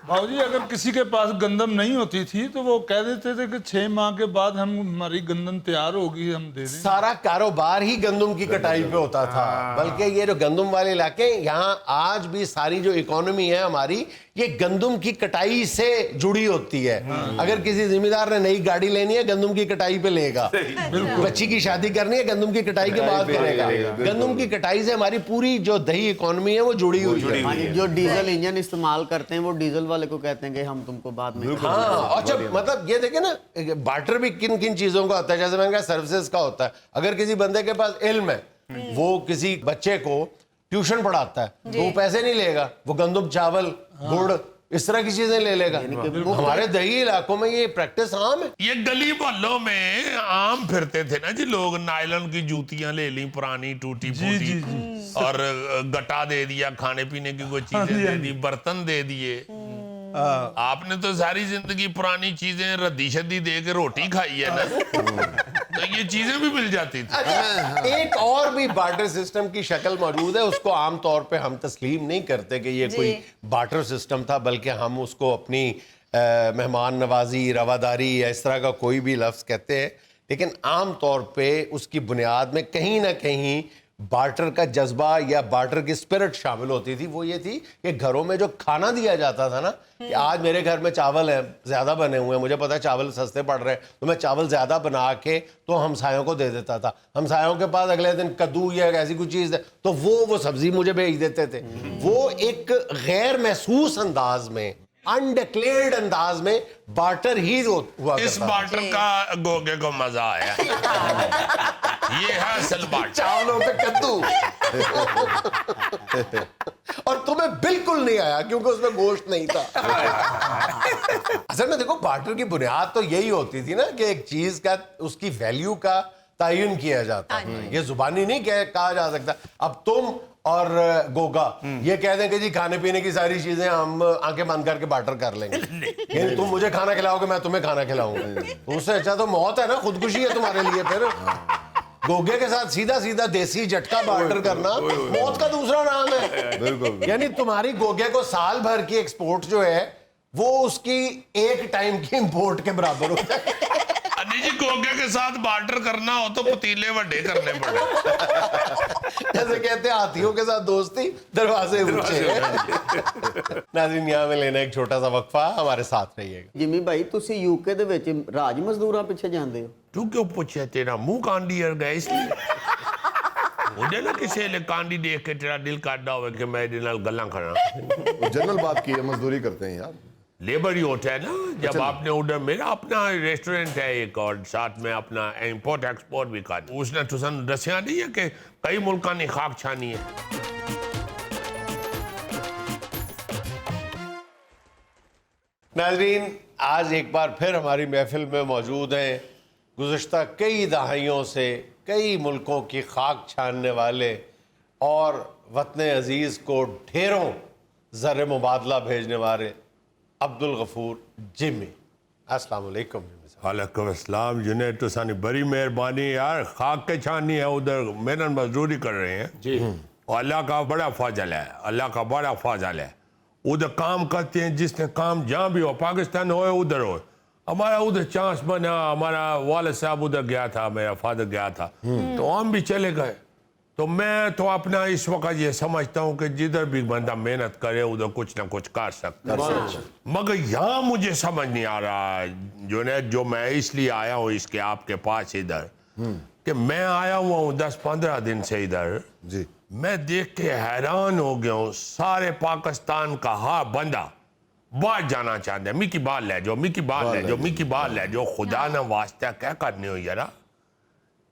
Speaker 3: भाऊ जी अगर किसी के पास गंदम नहीं होती थी तो वो कह देते थे कि 6 माह के बाद हमारी गंदम तैयार होगी, हम दे देंगे।
Speaker 1: सारा कारोबार ही गंदम की कटाई पे होता था। बल्कि ये जो गंदम वाले इलाके, यहाँ आज भी सारी जो इकोनॉमी है हमारी, ये गंदम की कटाई से जुड़ी होती है। अगर किसी जिम्मेदार ने नई गाड़ी लेनी है, गंदम की कटाई पे लेगा। बच्ची की शादी करनी है, गंदम की कटाई के बाद करेगा। गंदम की कटाई से हमारी पूरी जो दही इकोनॉमी है वो जुड़ी हुई है।
Speaker 7: हाँ जी, जो डीजल इंजन इस्तेमाल करते हैं वो डीजल वाले को कहते हैं कि हम तुमको बाद में।
Speaker 1: हाँ, अच्छा मतलब ये देखे ना, बार्टर भी किन किन चीजों का होता है। जैसे मैंने कहा सर्विसेज का होता है। अगर किसी बंदे के पास इल्म है, वो किसी बच्चे को ट्यूशन पढ़ाता है, तो वो पैसे नहीं लेगा, वो गंदम, चावल, गुड़, इस तरह की चीजें ले लेगा। हमारे दही इलाकों में ये प्रैक्टिस आम है।
Speaker 2: ये गली मोहल्लों में आम फिरते थे ना जी लोग, नायलॉन की जूतियां ले ली पुरानी टूटी फूटी, और गटा दे दिया, खाने पीने की कोई चीजें दे दी, बर्तन दे दिए। आपने तो सारी जिंदगी पुरानी चीजें रद्दी शद्दी दे के रोटी खाई है ना, तो ये चीजें भी मिल जाती थी।
Speaker 1: अच्छा, एक और भी बार्टर सिस्टम की शक्ल मौजूद है, उसको आम तौर पे हम तस्लीम नहीं करते कि ये कोई बार्टर सिस्टम था, बल्कि हम उसको अपनी मेहमान नवाजी, रवादारी या इस तरह का कोई भी लफ्ज कहते हैं। लेकिन आम तौर पे उसकी बुनियाद में कहीं ना कहीं बार्टर का जज्बा या बार्टर की स्पिरिट शामिल होती थी। वो ये थी कि घरों में जो खाना दिया जाता था ना, कि आज मेरे घर में चावल है, ज़्यादा बने हुए हैं, मुझे पता है चावल सस्ते पड़ रहे हैं, तो मैं चावल ज़्यादा बना के तो हमसायों को दे देता था। हमसायों के पास अगले दिन कद्दू या ऐसी कोई चीज़ है तो वो सब्जी मुझे भेज देते थे। वो एक गैर महसूस अंदाज में, अनडिक्लेयर्ड अंदाज में बार्टर ही हुआ।
Speaker 2: इस बार्टर का गोगे को मजा आया। ये है असल बार्टर।
Speaker 1: चावलों पे कद्दू। और तुम्हें बिल्कुल नहीं आया क्योंकि उसमें गोश्त नहीं था। असल में देखो, बार्टर की बुनियाद तो यही होती थी ना कि एक चीज का, उसकी वैल्यू का तयन किया जाता है। ये जुबानी नहीं कहा जा सकता। अब तुम और गोगा ये कह दें कि जी खाने पीने की सारी चीजें हम आंखें बंद करके बार्टर कर लेंगे, यानी तुम मुझे खाना खिलाओगे, मैं तुम्हें खाना खिलाऊंगा, तो उससे अच्छा तो मौत है ना, खुदकुशी है तुम्हारे लिए। फिर गोगे के साथ सीधा सीधा देसी झटका बार्टर करना मौत का दूसरा नाम है।
Speaker 4: बिल्कुल।
Speaker 1: यानी तुम्हारी गोगे को साल भर की एक्सपोर्ट जो है वो उसकी एक टाइम की इंपोर्ट के बराबर होता है।
Speaker 2: जी गोगे के साथ बार्टर करना हो तो पतीले वड्डे करने पड़े।
Speaker 1: जैसे कहते हैं हाथियों के साथ दोस्ती, दरवाजे ऊंचे। नाज़रीन, यहाँ में लेना एक छोटा सा वक्फा, हमारे साथ रहिएगा।
Speaker 7: जिमी भाई तुसी यूके ਦੇ ਵਿੱਚ ਰਾਜ ਮਜ਼ਦੂਰਾਂ ਪਿੱਛੇ ਜਾਂਦੇ ਹੋ?
Speaker 2: तू क्यों पूछे? तेरा मुंह कांडी अड़ गया इसलिए? मुझे ना किसी ने कांडी देख के तेरा दिल काटा हुआ कि मैं इहदे नाल गल्लां करा।
Speaker 4: जनरल बात की है, मजदूरी करते हैं यार।
Speaker 2: लेबर ही होता है ना। जब आपने उधर, मेरा अपना रेस्टोरेंट है एक, और साथ में अपना इंपोर्ट एक्सपोर्ट भी करते। उसने तुसन दसिया नहीं है कि कई मुल्कां ने खाक छानी है।
Speaker 1: नाज़रीन, आज एक बार फिर हमारी महफिल में मौजूद हैं गुज़श्ता कई दहाइयों से कई मुल्कों की खाक छानने वाले और वतन अजीज़ को ढेरों ज़र मुबादला भेजने वाले अब्दुल गफूर जिमी। अस्सलाम वालेकुम जिमी साहब।
Speaker 2: वालेकुम अस्सलाम। जुनैद, तो सानी बड़ी मेहरबानी यार, खाक के छानी है, उधर मेहनत मजदूरी कर रहे हैं जी। और अल्लाह का बड़ा फजल है, अल्लाह का बड़ा फजल है। उधर काम करते हैं, जिसने काम जहाँ भी हो, पाकिस्तान हो उधर हो। हमारा उधर चांस बना, हमारा वालिद साहब उधर गया था, मेरा फादर गया था, तो हम भी चले गए। तो मैं तो अपना इस वक्त ये समझता हूँ कि जिधर भी बंदा मेहनत करे उधर कुछ ना कुछ कर सकता है। मगर यहाँ मुझे समझ नहीं आ रहा जुनैद, जो मैं इसलिए आया हूँ इसके आपके पास इधर, कि मैं आया हुआ हूँ 10-15 दिन से इधर
Speaker 4: जी।
Speaker 2: मैं देख के हैरान हो गया हूँ। सारे पाकिस्तान का हर बंदा बाहर जाना चाहते हैं। मिकी बाहर ले जाओ, मिकी बाहर ले जाओ, मिकी बाहर ले जाओ। खुदा ना वास्ता क्या करने हो यारा,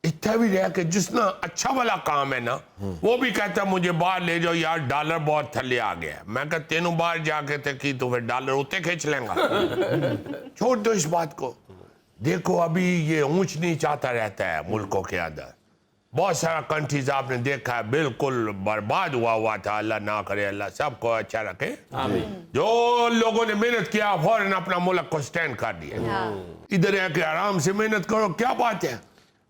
Speaker 2: इतना भी रह के जिसना अच्छा वाला काम है ना, वो भी कहता मुझे बाहर ले जाओ यार, डॉलर बहुत थले आ गया। मैं कहता तेनों बाहर जाके थे कि तो फिर डॉलर उतने खींच लेंगा। छोड़ दो इस बात को। देखो अभी ये ऊंच नीच आता रहता है मुल्कों के अंदर। बहुत सारा कंट्रीज आपने देखा है बिल्कुल बर्बाद हुआ था। अल्लाह ना करे, अल्लाह सबको अच्छा रखे। जो लोगों ने मेहनत किया फौरन अपना मुल्क को स्टैंड कर दिया। इधर आके आराम से मेहनत करो, क्या बात है।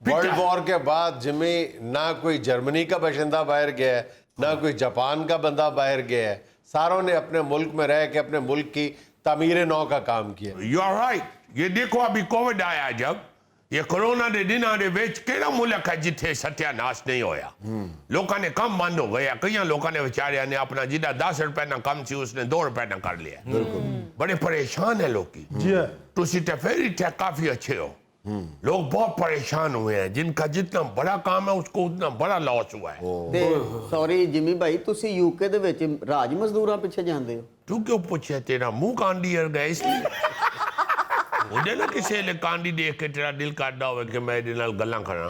Speaker 1: वर्ल्ड वॉर के बाद जिमी ना कोई जर्मनी का बाशिंदा बाहर गया है, ना कोई जापान का बंदा बाहर गया है। सारों ने अपने मुल्क में रह के अपने मुल्क की तामीर नौ का काम किया।
Speaker 2: You are right. ये देखो अभी कोविड आया जब ये कोरोना ਦੇ ਦਿਨਾਂ ਦੇ ਵਿੱਚ ਕਿਹੜਾ ਮੁਲਕ ਹੈ ਜਿੱਥੇ ਸਤਿਆਨਾਸ਼ ਨਹੀਂ ਹੋਇਆ। ਲੋਕਾਂ ਨੇ ਕੰਮ ਬੰਦ ਹੋ ਗਿਆ, ਕਈਆਂ ਲੋਕਾਂ ਨੇ ਵਿਚਾਰਿਆਂ ਨੇ ਆਪਣਾ ਜਿਹਦਾ 10 ਰੁਪਏ ਦਾ ਕੰਮ ਸੀ ਉਸਨੇ 2 ਰੁਪਏ ਦਾ ਕਰ ਲਿਆ। ਬੜੇ ਪਰੇਸ਼ਾਨ ਹੈ ਲੋਕੀ।
Speaker 3: जी है।
Speaker 2: ਤੁਸੀਂ ਤਾਂ ਫਿਰ ਹੀ ਕਾਫੀ अच्छे हो। लोग बहुत परेशान हुए हैं, जिनका जितना बड़ा काम है उसको उतना बड़ा लॉस हुआ है।
Speaker 7: ਤੇ ਸੌਰੀ ਜਿਮੀ ਭਾਈ, ਤੁਸੀਂ ਯੂਕੇ ਦੇ ਵਿੱਚ ਰਾਜ ਮਜ਼ਦੂਰਾਂ ਪਿੱਛੇ ਜਾਂਦੇ ਹੋ?
Speaker 2: तू क्यों पूछे? तेरा मुंह कांडी अर गया इसलिए मुझे ना किसी ने कांडी देख के तेरा दिल काटना हो कि मैं इहदे नाल गल्लां करा।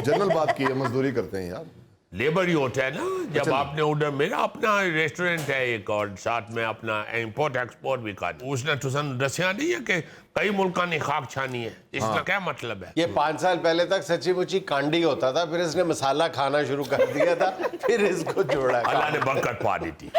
Speaker 4: जनरल बात की है, मजदूरी करते हैं यार।
Speaker 2: लेबर ही होता है ना। जब आपने उधर, मेरा अपना रेस्टोरेंट है एक, और साथ में अपना इंपोर्ट एक्सपोर्ट भी कर, उसने तुसन दसिया नहीं है कि कई मुल्कों ने खाक छानी है। इसका क्या मतलब है?
Speaker 1: ये 5 साल पहले तक सच्ची मुच्ची कांडी होता था, फिर इसने मसाला खाना शुरू कर दिया था, फिर इसको जोड़ा।
Speaker 2: अल्लाह ने बरकत पा दी थी।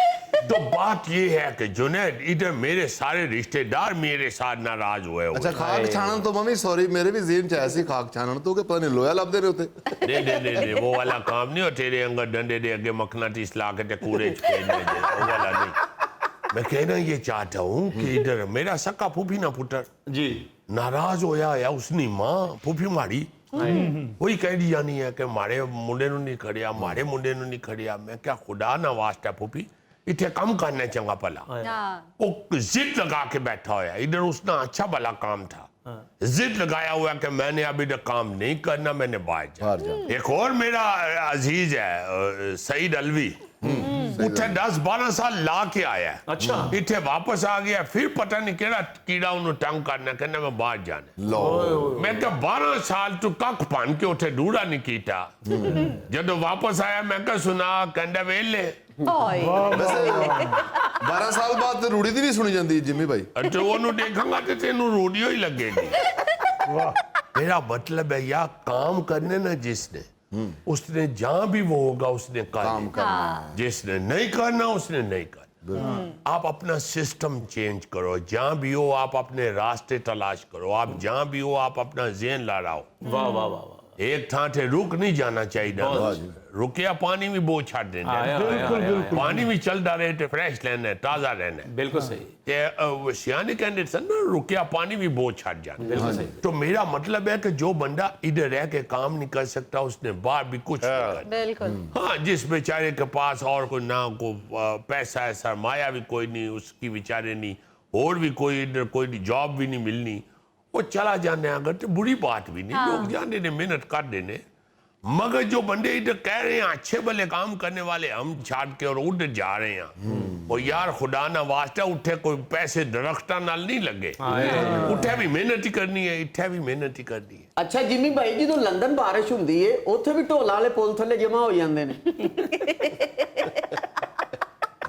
Speaker 2: तो बात ये है कि जुनैद, इधर मेरे सारे रिश्तेदार मेरे साथ नाराज हुए हुए।
Speaker 4: अच्छा, खाक छानन तो मम्मी सॉरी मेरे भी ज़हन च ऐसी खाक छानन तो के पता नहीं लोया लब दे रहे होते।
Speaker 2: नहीं, वो वाला काम नहीं हो। तेरे अंगर डंडे दे आगे मखनातीस ला के कूड़े छेड़ने दे, वो वाला नहीं। मैं कहना ये चाहता हूँ कि इधर मेरा सक्का फूफी ना पुत्र
Speaker 5: जी
Speaker 2: नाराज होया या उसनी मां फूफी मारी वही कह दी जानी है कि मारे मुंडे नूं नहीं खड़िया, मारे मुंडे नूं नहीं खड़िया। मैं क्या खुदा ना वास्ता फूफी इतने कम करना चंगा भला। वो जिद लगा के बैठा हुआ। इधर उसना अच्छा भला काम था, जिद लगाया हुआ कि मैंने अभी तक काम नहीं करना, मैंने बाहर जाना। एक और मेरा अजीज है सईद अलवी, उठे 10-12 साल ला के आया।
Speaker 5: अच्छा।
Speaker 2: इतने वापस आ गया, फिर पता नहीं केड़ा कीड़ा उन्होंने तंग करना, कहना मैं बाहर जाना। मैं क्या 12 साल तू कख पान के उठे ढूंढा नहीं कीता। जब वापस आया मैं क्या सुना, कहना वेले
Speaker 4: वैसे 12 साल बाद रूढ़ी दी नहीं सुनी जाती जिम्मी भाई।
Speaker 2: अच्छा वो देखूंगा तो तेनू रूढ़ियो ही लगेगी। मेरा मतलब है या काम करने ना जिसने, उसने जहां भी वो होगा उसने काम करना। जिसने नहीं करना उसने नहीं करना। आप अपना सिस्टम चेंज करो, जहां भी हो आप अपने रास्ते तलाश करो, आप जहां भी हो आप अपना ज़हन लड़ाओ।
Speaker 5: वाह वाह वाह वाह।
Speaker 2: एक थां से रुक नहीं जाना चाहिए ना। रुकिया पानी भी बोझ छाड़ देना, पानी भी चलता रहे तो फ्रेश रहना है, ताजा रहना है।
Speaker 5: बिल्कुल सही।
Speaker 2: सियाने कहने सन ना, रुकिया पानी भी बोझ छाड़ जाना।
Speaker 5: बिल्कुल सही।
Speaker 2: तो मेरा मतलब है कि जो बंदा इधर रह के काम नहीं कर सकता उसने बाहर भी कुछ नहीं करना।
Speaker 6: बिल्कुल।
Speaker 2: हाँ, जिस बेचारे के पास और कोई ना को पैसा है, सरमाया भी कोई नहीं, उसकी बेचारे नहीं, और भी कोई इधर कोई जॉब भी नहीं मिलनी, वो चला जाने अगर तो बुरी बात भी नहीं। लोग जाने ने मेहनत कर देने। मगर जो बंदे इधर कह रहे हैं अच्छे भले काम करने वाले हम छाड़ के और उधर जा रहे हैं, और यार खुदा ना वास्ता उठे कोई पैसे दरख्ता नाल नहीं लगे, उठे भी मेहनत ही करनी है, इत्थे भी मेहनत ही करनी है।
Speaker 7: ਅੱਛਾ ਜਿਮੀ ਭਾਈ, ਜਦੋਂ ਲੰਡਨ ਬਾਰਿਸ਼ ਹੁੰਦੀ ਏ ਉੱਥੇ ਵੀ ਢੋਲਾਂ ਵਾਲੇ ਪੁਲ ਥੱਲੇ ਜਮਾ ਹੋ ਜਾਂਦੇ ਨੇ।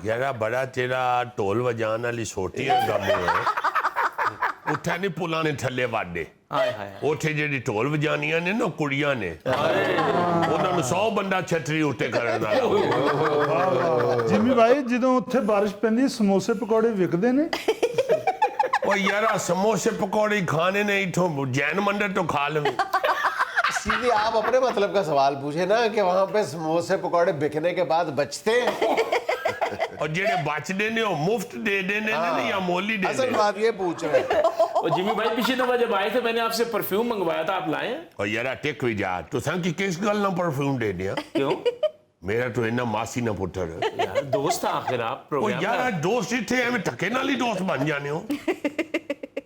Speaker 2: यारा बड़ा तेरा ढोल वजान वाली सोटी है गम है। ਉੱਥੇ ਨਹੀਂ ਪੁਲਾਂ ਨੇ ਥੱਲੇ ਵਾਡੇ।
Speaker 5: ਹਾਏ ਹਾਏ।
Speaker 2: ਉੱਥੇ ਜਿਹੜੀ ਢੋਲ ਵਜਾਨੀਆਂ ਨੇ ਨਾ ਕੁੜੀਆਂ ਨੇ, ਉਹਨਾਂ ਨੂੰ 100 ਬੰਦਾ ਛਤਰੀ ਉੱਤੇ ਕਰਨ ਵਾਲਾ।
Speaker 3: ਜਿਮੀ ਭਾਈ ਜਦੋਂ ਉੱਥੇ ਬਾਰਿਸ਼ ਪੈਂਦੀ ਸਮੋਸੇ ਪਕੌੜੇ ਵਿਕਦੇ ਨੇ?
Speaker 2: ਉਹ ਯਾਰਾ ਸਮੋਸੇ ਪਕੌੜੇ ਖਾਣੇ ਨੇ ਇਥੋਂ ਜੈਨ ਮੰਦਰ ਤੋਂ ਖਾ ਲਵੇ।
Speaker 1: सीधे आप अपने मतलब का सवाल पूछे ना कि वहां पे समोसे पकौड़े बिकने के बाद बचते हैं।
Speaker 2: और जेड़े बचते ने वो मुफ्त दे देने ने या मोली दे
Speaker 1: असल
Speaker 2: देने।
Speaker 1: बात ये पूछ रहे हैं।
Speaker 5: और जिमी भाई पिछली दफा जब आए थे मैंने आपसे परफ्यूम मंगवाया था, आप लाए?
Speaker 2: और यारा टेक भी जा तो संग की किस गल ना परफ्यूम दे दिया?
Speaker 5: क्यों?
Speaker 2: मेरा तो इन्ना मासी ना पुत्र है।
Speaker 5: यार दोस्त था आखिर आप
Speaker 2: ਉਹ
Speaker 5: प्रोग्राम
Speaker 2: ਯਾਰ
Speaker 5: में।
Speaker 2: ਦੋਸਤ ਇੱਥੇ ਐਵੇਂ ਧੱਕੇ ਨਾਲ ਹੀ ਦੋਸਤ ਬਣ ਜਾਣੇ ਹੋ।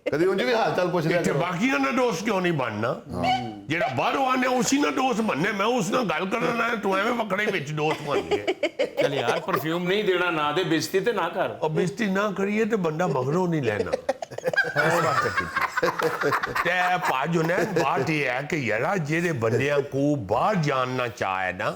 Speaker 4: कभी उनके भी हाल चाल पूछ लिया
Speaker 2: ਇੱਥੇ
Speaker 4: करो।
Speaker 2: ਬਾਕੀਆਂ ਨਾਲ ਦੋਸਤ ਕਿਉਂ ਨਹੀਂ ਬਣਨਾ? ਜਿਹੜਾ ਬਾਹਰੋਂ ਆਨੇ ਉਸੇ ਨਾਲ ਦੋਸਤ ਬਣਨੇ। ਮੈਂ ਉਸ ਨਾਲ ਗੱਲ ਕਰਨਾ ਹੈ, ਤੂੰ ਐਵੇਂ ਵਕੜੇ ਵਿੱਚ ਦੋਸਤ ਬਣ ਗਏ।
Speaker 5: चल यार परफ्यूम नहीं देना, ना दे, बेइज्जती ते ना कर।
Speaker 2: और बेइज्जती ना करिए तो बंदा मगरों नहीं लेना। ते पाजो ने बात ये है कि यारा जेरे बंदियां को बाहर जानना चाहे ना,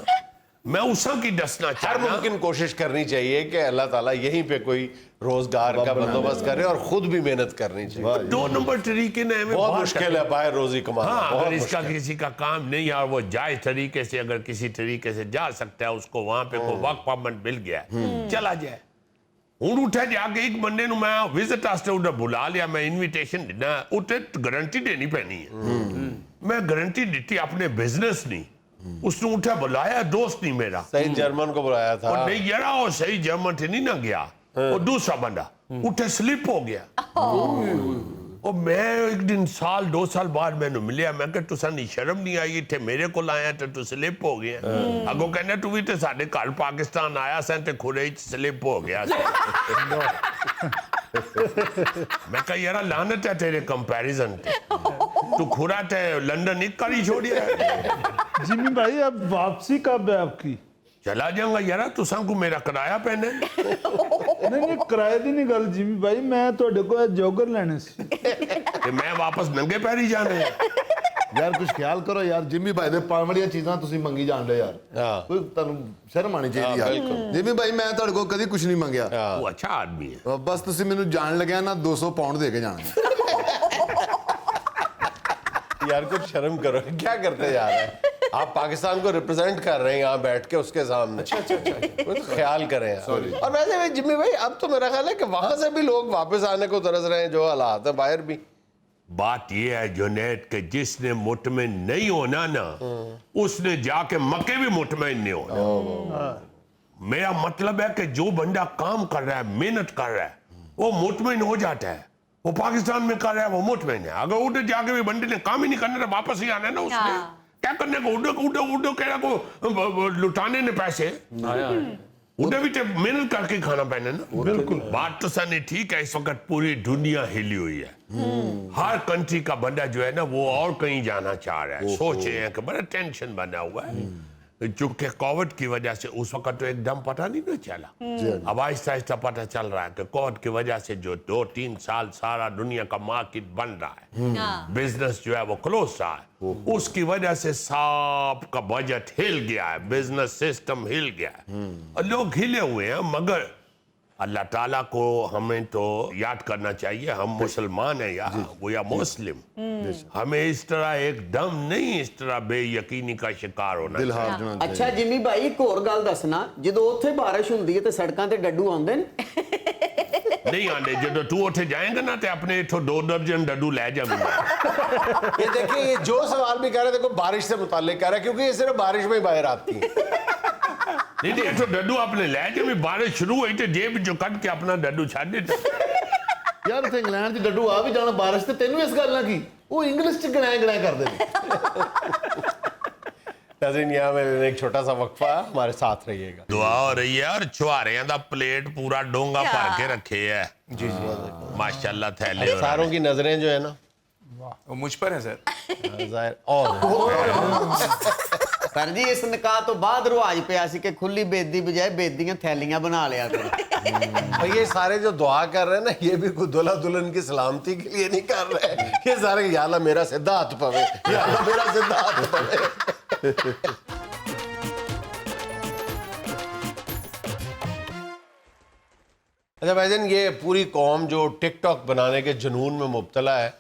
Speaker 2: मैं उसा की दसना
Speaker 1: हर
Speaker 2: चाहना।
Speaker 1: मुमकिन कोशिश करनी चाहिए कि अल्लाह ताला यहीं पे कोई रोजगार का बंदोबस्त करे और खुद भी मेहनत करनी चाहिए।
Speaker 2: 2 नंबर तरीके ने हमें
Speaker 1: बहुत
Speaker 2: बाहर
Speaker 1: मुश्किल है बाहर रोजी कमाना।
Speaker 2: हाँ,
Speaker 1: बहुत
Speaker 2: अगर इसका
Speaker 1: मुश्किल।
Speaker 2: किसी का काम नहीं है और वो जायज तरीके से अगर किसी तरीके से जा सकता है, उसको वहां पे कोई वर्क परमिट मिल गया चला जाए। हूं उठे जाके एक बंदे नु मैं विजिट वास्ते उधर बुला लिया, मैं इनविटेशन देना उठे गारंटी देनी पैनी है। मैं गारंटी दी अपने बिजनेस नहीं, उसने उठा बुलाया, दोस्त नहीं मेरा।
Speaker 1: सही जर्मन को बुलाया था।
Speaker 2: और नहीं यारा वो सही जर्मन थे नहीं ना गया, और दूसरा बंदा उठे स्लिप हो गया ਉਹ ਮੈਂ ਇੱਕ ਦਿਨ ਸਾਲ 2 ਸਾਲ ਬਾਅਦ ਮੈਨੂੰ ਮਿਲਿਆ ਮੈਂ ਕਿਹਾ ਤੁਸਾਂ ਨਹੀਂ ਸ਼ਰਮ ਨਹੀਂ ਆਈ ਇੱਥੇ ਮੇਰੇ ਕੋਲ ਆਇਆ ਤੇ ਤੂੰ ਸਲਿਪ ਹੋ ਗਿਆ ਅੱਗੋਂ ਕਹਿੰਦਾ ਤੂੰ ਵੀ ਤੇ ਸਾਡੇ ਘਰ ਪਾਕਿਸਤਾਨ ਆਇਆ ਸੈਂ ਤੇ ਖੁਰੇ ਚ ਸਲਿਪ ਹੋ ਗਿਆ ਮੈਂ ਕਿਹਾ ਯਾਰ ਲਾਨਤ ਹੈ ਤੇਰੇ ਕੰਪੈਰੀਜ਼ਨ ਤੇ तू खुरा थे लंदन नहीं करी छोड़िया
Speaker 3: जिमी भाई अब वापसी कब है आपकी?
Speaker 2: चला जाऊंगा यार तुसा को मेरा किराया पैना
Speaker 3: नहीं किराए की नहीं गल जिमी भाई मैं ਤੁਹਾਡੇ ਕੋਲ ਜੋਗਰ ਲੈਣੇ ਸੀ
Speaker 2: ਤੇ ਮੈਂ ਵਾਪਸ ਨੰਗੇ ਪੈਰੀ ਜਾਣਾ ਹੈ
Speaker 4: ਯਾਰ ਕੁਝ ਖਿਆਲ ਕਰੋ ਯਾਰ ਜਿਮੀ ਭਾਈ ਦੇ ਪਾਣ ਵਾਲੀਆਂ ਚੀਜ਼ਾਂ ਤੁਸੀਂ ਮੰਗੀ ਜਾਂਦੇ ਯਾਰ
Speaker 1: ਹਾਂ।
Speaker 4: ਕੋਈ ਤੁਹਾਨੂੰ ਸ਼ਰਮ ਆਣੀ ਚਾਹੀਦੀ ਯਾਰ ਜਿਮੀ ਭਾਈ ਮੈਂ ਤੁਹਾਡੇ ਕੋਲ ਕਦੀ ਕੁਝ ਨਹੀਂ ਮੰਗਿਆ
Speaker 2: ਉਹ ਅੱਛਾ ਆਦਮੀ ਹੈ
Speaker 4: ਬਸ ਤੁਸੀਂ ਮੈਨੂੰ ਜਾਣ ਲੱਗਿਆ ਨਾ 200 ਪਾਉਂਡ ਦੇ ਕੇ ਜਾਣਾ
Speaker 1: यार कुछ शर्म करो, क्या करते जा रहे हैं आप? पाकिस्तान को रिप्रेजेंट कर रहे हैं यहाँ बैठ के उसके सामने। अच्छा तो ख्याल करें यार। और वैसे भी जिम्मी भाई अब तो मेरा ख्याल है कि वहां से भी लोग वापस आने को तरस रहे हैं, जो हालात है बाहर भी।
Speaker 2: बात ये है जुनैद कि जिसने मुतमिन नहीं होना ना उसने जाके मक्के भी मुतमिन नहीं होना। मेरा मतलब है कि जो बंदा काम कर रहा है, मेहनत कर रहा है, वो मुतमिन हो जाता है। वो पाकिस्तान में कर रहा है, वो मुतमिन है। अगर उधर जाके भी बंदे ने काम ही नहीं करना, वापस ही आना है ना उसने। क्या करने को उधर कह रहा को लुटाने ने पैसे उधर भी तो मेहनत करके खाना पैना ना। बिल्कुल बात तो सर ने ठीक है। इस वक्त पूरी दुनिया हिली हुई है, हर कंट्री का बंदा जो है ना वो और कहीं जाना चाह रहा है, सोच रहे हैं कि बड़ा टेंशन बना हुआ है चूंकि कोविड की वजह से। उस वक्त तो एकदम पता नहीं ना चला, अब आहिस्ता आहिस्ता पता चल रहा है कि कोविड की वजह से जो 2-3 साल सारा दुनिया का मार्केट बंद रहा है, बिजनेस जो है वो क्लोज रहा है, उसकी वजह से सबका बजट हिल गया है, बिजनेस सिस्टम हिल गया है और लोग हिले हुए हैं। मगर अल्लाह ताला को हमें तो याद करना चाहिए, हम मुसलमान हैं यार, वो या मुस्लिम, हमें इस तरह एकदम नहीं इस तरह बेयकीनी का शिकार होना
Speaker 4: ਦਿਲ ਹਾਰ
Speaker 2: चाहिए।
Speaker 4: ਜਾਣਾ
Speaker 7: ਅੱਛਾ ਜਿਮੀ ਭਾਈ ਇੱਕ ਹੋਰ ਗੱਲ ਦੱਸਣਾ, ਜਦੋਂ ਉੱਥੇ ਬਾਰਿਸ਼ ਹੁੰਦੀ ਹੈ ਤੇ ਸੜਕਾਂ ਤੇ ਡੱਡੂ ਆਉਂਦੇ ਨੇ
Speaker 2: नहीं आने जो तू उठे जाएगा ना तो अपने इथों 2 दर्जन डड्डू ले जाऊंगा।
Speaker 1: ये देखिए ये जो सवाल भी कह रहे हैं देखो बारिश से मुताल्लिक कह रहा है, क्योंकि ये सिर्फ बारिश में ही बाहर आती है।
Speaker 2: नहीं नहीं इथों डड्डू अपने ले जाए, बारिश शुरू हुई तो जेब जो कट के अपना डड्डू छाड़ देता।
Speaker 4: ਯਾਰ ਤੇ ਇੰਗਲੈਂਡ 'ਚ ਡੱਡੂ ਆ ਵੀ ਜਾਣਾ ਬਾਰਿਸ਼ ਤੇ ਤੈਨੂੰ ਇਸ ਗੱਲ ਨਾਲ ਕੀ, ਉਹ ਇੰਗਲਿਸ਼ 'ਚ ਗਣਾਏ ਕਰਦੇ ਨੇ।
Speaker 1: नाज़रीन यहाँ में एक छोटा सा वक्फा, हमारे साथ रहिएगा।
Speaker 2: दुआ हो रही है और छुहारियां दा प्लेट पूरा डोंगा भर के रखे है। जी माशाल्लाह थैले हो
Speaker 1: सारों की नजरें जो है ना
Speaker 5: वो मुझ पर है सर।
Speaker 1: ज़ाहिर और
Speaker 7: ਸਰ ਜੀ ਇਸ ਨਿਕਾਹ ਤੋਂ ਬਾਅਦ ਰਿਵਾਜ ਪਿਆ ਸੀ ਕਿ ਖੁੱਲੀ ਬੇਦੀ ਬਜਾਏ ਬੇਦੀਆਂ ਥੈਲੀਆਂ ਬਣਾ ਲਿਆ ਕਰੋ।
Speaker 1: और ये सारे जो दुआ कर रहे हैं ना, ये भी कोई दुल्हा दुल्हन की सलामती के लिए नहीं कर रहे हैं, ये सारे या अल्लाह मेरा सीधा हाथ पवे, या अल्लाह मेरा सीधा हाथ पवे। अच्छा भाईजान, ये पूरी कौम जो टिकटॉक बनाने के जुनून में मुब्तला है,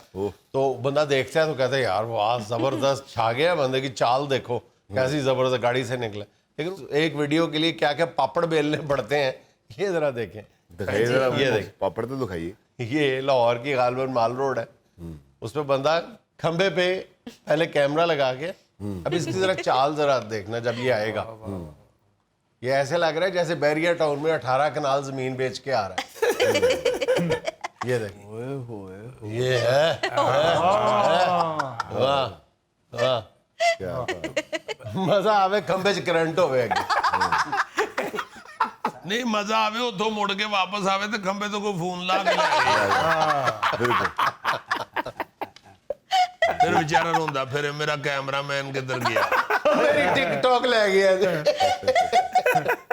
Speaker 1: तो बंदा देखता है तो कहता है यार वाह जबरदस्त छा गया, बंदे की चाल देखो कैसी जबरदस्त गाड़ी से निकले। लेकिन एक वीडियो के लिए क्या क्या पापड़ बेलने पड़ते हैं, ये जरा देखें।
Speaker 4: ਦਿਖਾਈਏ ਜ਼ਰਾ
Speaker 1: ये देखें,
Speaker 4: ਪਾਪੜ ਤੇ ਦਿਖਾਈਏ।
Speaker 1: ये लाहौर की गालबन माल रोड है, उसमें बंदा खंबे पे पहले कैमरा लगा के, अब इसकी जरा चाल जरा देखना जब ये आएगा, ये ऐसे लग रहा है जैसे बैरिया टाउन में 18 कनाल जमीन बेच के आ रहा है। ये देखिए ये है वाह वाह, मजा आवे खंबे च करंट होवे अगे।
Speaker 2: नहीं मजा आवे उतो मुड़ के वापस आवे तो खंबे तो कोई फोन ला के ले फिर बेचारा रोंदा फिर मेरा कैमरामैन किधर गया,
Speaker 1: मेरी टिकटॉक ले गया।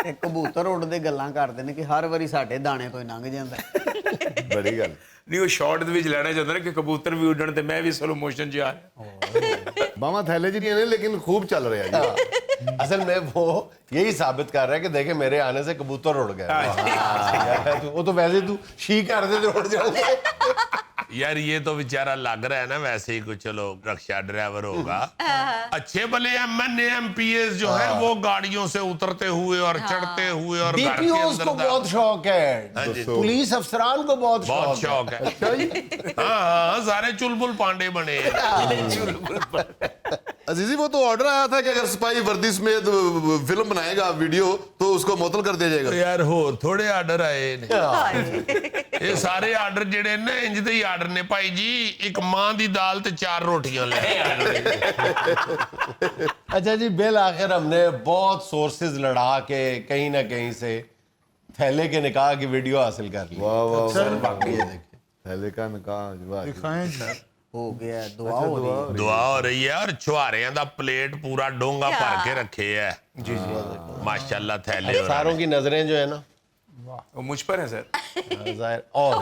Speaker 7: ਇਹ ਕਬੂਤਰ ਉੱਡਦੇ ਗੱਲਾਂ ਕਰਦੇ ਨੇ ਕਿ ਹਰ ਵਾਰੀ ਸਾਡੇ ਦਾਣੇ ਤੋਂ ਹੀ ਲੰਘ ਜਾਂਦਾ।
Speaker 4: ਬੜੀ ਗੱਲ।
Speaker 5: नहीं वो शॉर्ट ਦੇ ਵਿੱਚ ਲੈਣਾ ਚਾਹੁੰਦਾ ਨਾ ਕਿ ਕਬੂਤਰ ਵੀ ਉੱਡਣ ਤੇ ਮੈਂ ਵੀ ਸਲੋ ਮੋਸ਼ਨ 'ਚ ਆ
Speaker 4: ਬਾਵਾ ਥੈਲੇ 'ਚ ਨਹੀਂ ਨੇ लेकिन खूब चल रहा है जी।
Speaker 1: असल में वो यही साबित कर रहा है कि देखे मेरे आने से कबूतर उड़ गए। वो तो वैसे तू शी कर दे तो उड़ जाएंगे।
Speaker 2: यार ये तो बेचारा लग रहा है ना वैसे ही कुछ, चलो रक्षा ड्राइवर होगा। अच्छे भले MNA MPs जो है वो गाड़ियों से उतरते हुए और चढ़ते हुए और घर के
Speaker 1: DPOs को
Speaker 2: अंदर
Speaker 1: बहुत शौक है,
Speaker 2: हाँ जी।
Speaker 1: पुलिस अफसरान को बहुत
Speaker 2: शौक है। हाँ हाँ सारे चुलबुल पांडे बने हैं।
Speaker 4: अजीजी वो तो ऑर्डर आया था कि अगर सिपाही वर्दी समेत फिल्म बनाएगा वीडियो तो उसको मुअत्तल कर दिया जाएगा।
Speaker 2: यार होर थोड़े आर्डर आए ने ये सारे आर्डर जेड़े ने इंज दे ही आर्डर ने भाई जी, एक मां दी दाल ते 4 रोटियां ले।
Speaker 1: अच्छा जी, बिल आखिर हमने बहुत सोर्सेज लड़ा के कहीं ना कहीं से थैले के निकाह की वीडियो हासिल कर ली।
Speaker 4: वाह वाह
Speaker 3: सर
Speaker 1: बाकी ये देखिए,
Speaker 4: थैले का निकाह वाह।
Speaker 3: दिखाएं सर।
Speaker 7: ਹੋ ਗਿਆ ਦੁਆ ਹੋ ਰਹੀ ਹੈ।
Speaker 2: दुआ हो रही है और छुहारियां दा प्लेट पूरा डोंगा भर के रखे है। जी जी माशाल्लाह थैले हो
Speaker 1: सारों की नजरें जो है ना
Speaker 5: वो मुझ पर है सर।
Speaker 1: ज़ाहिर और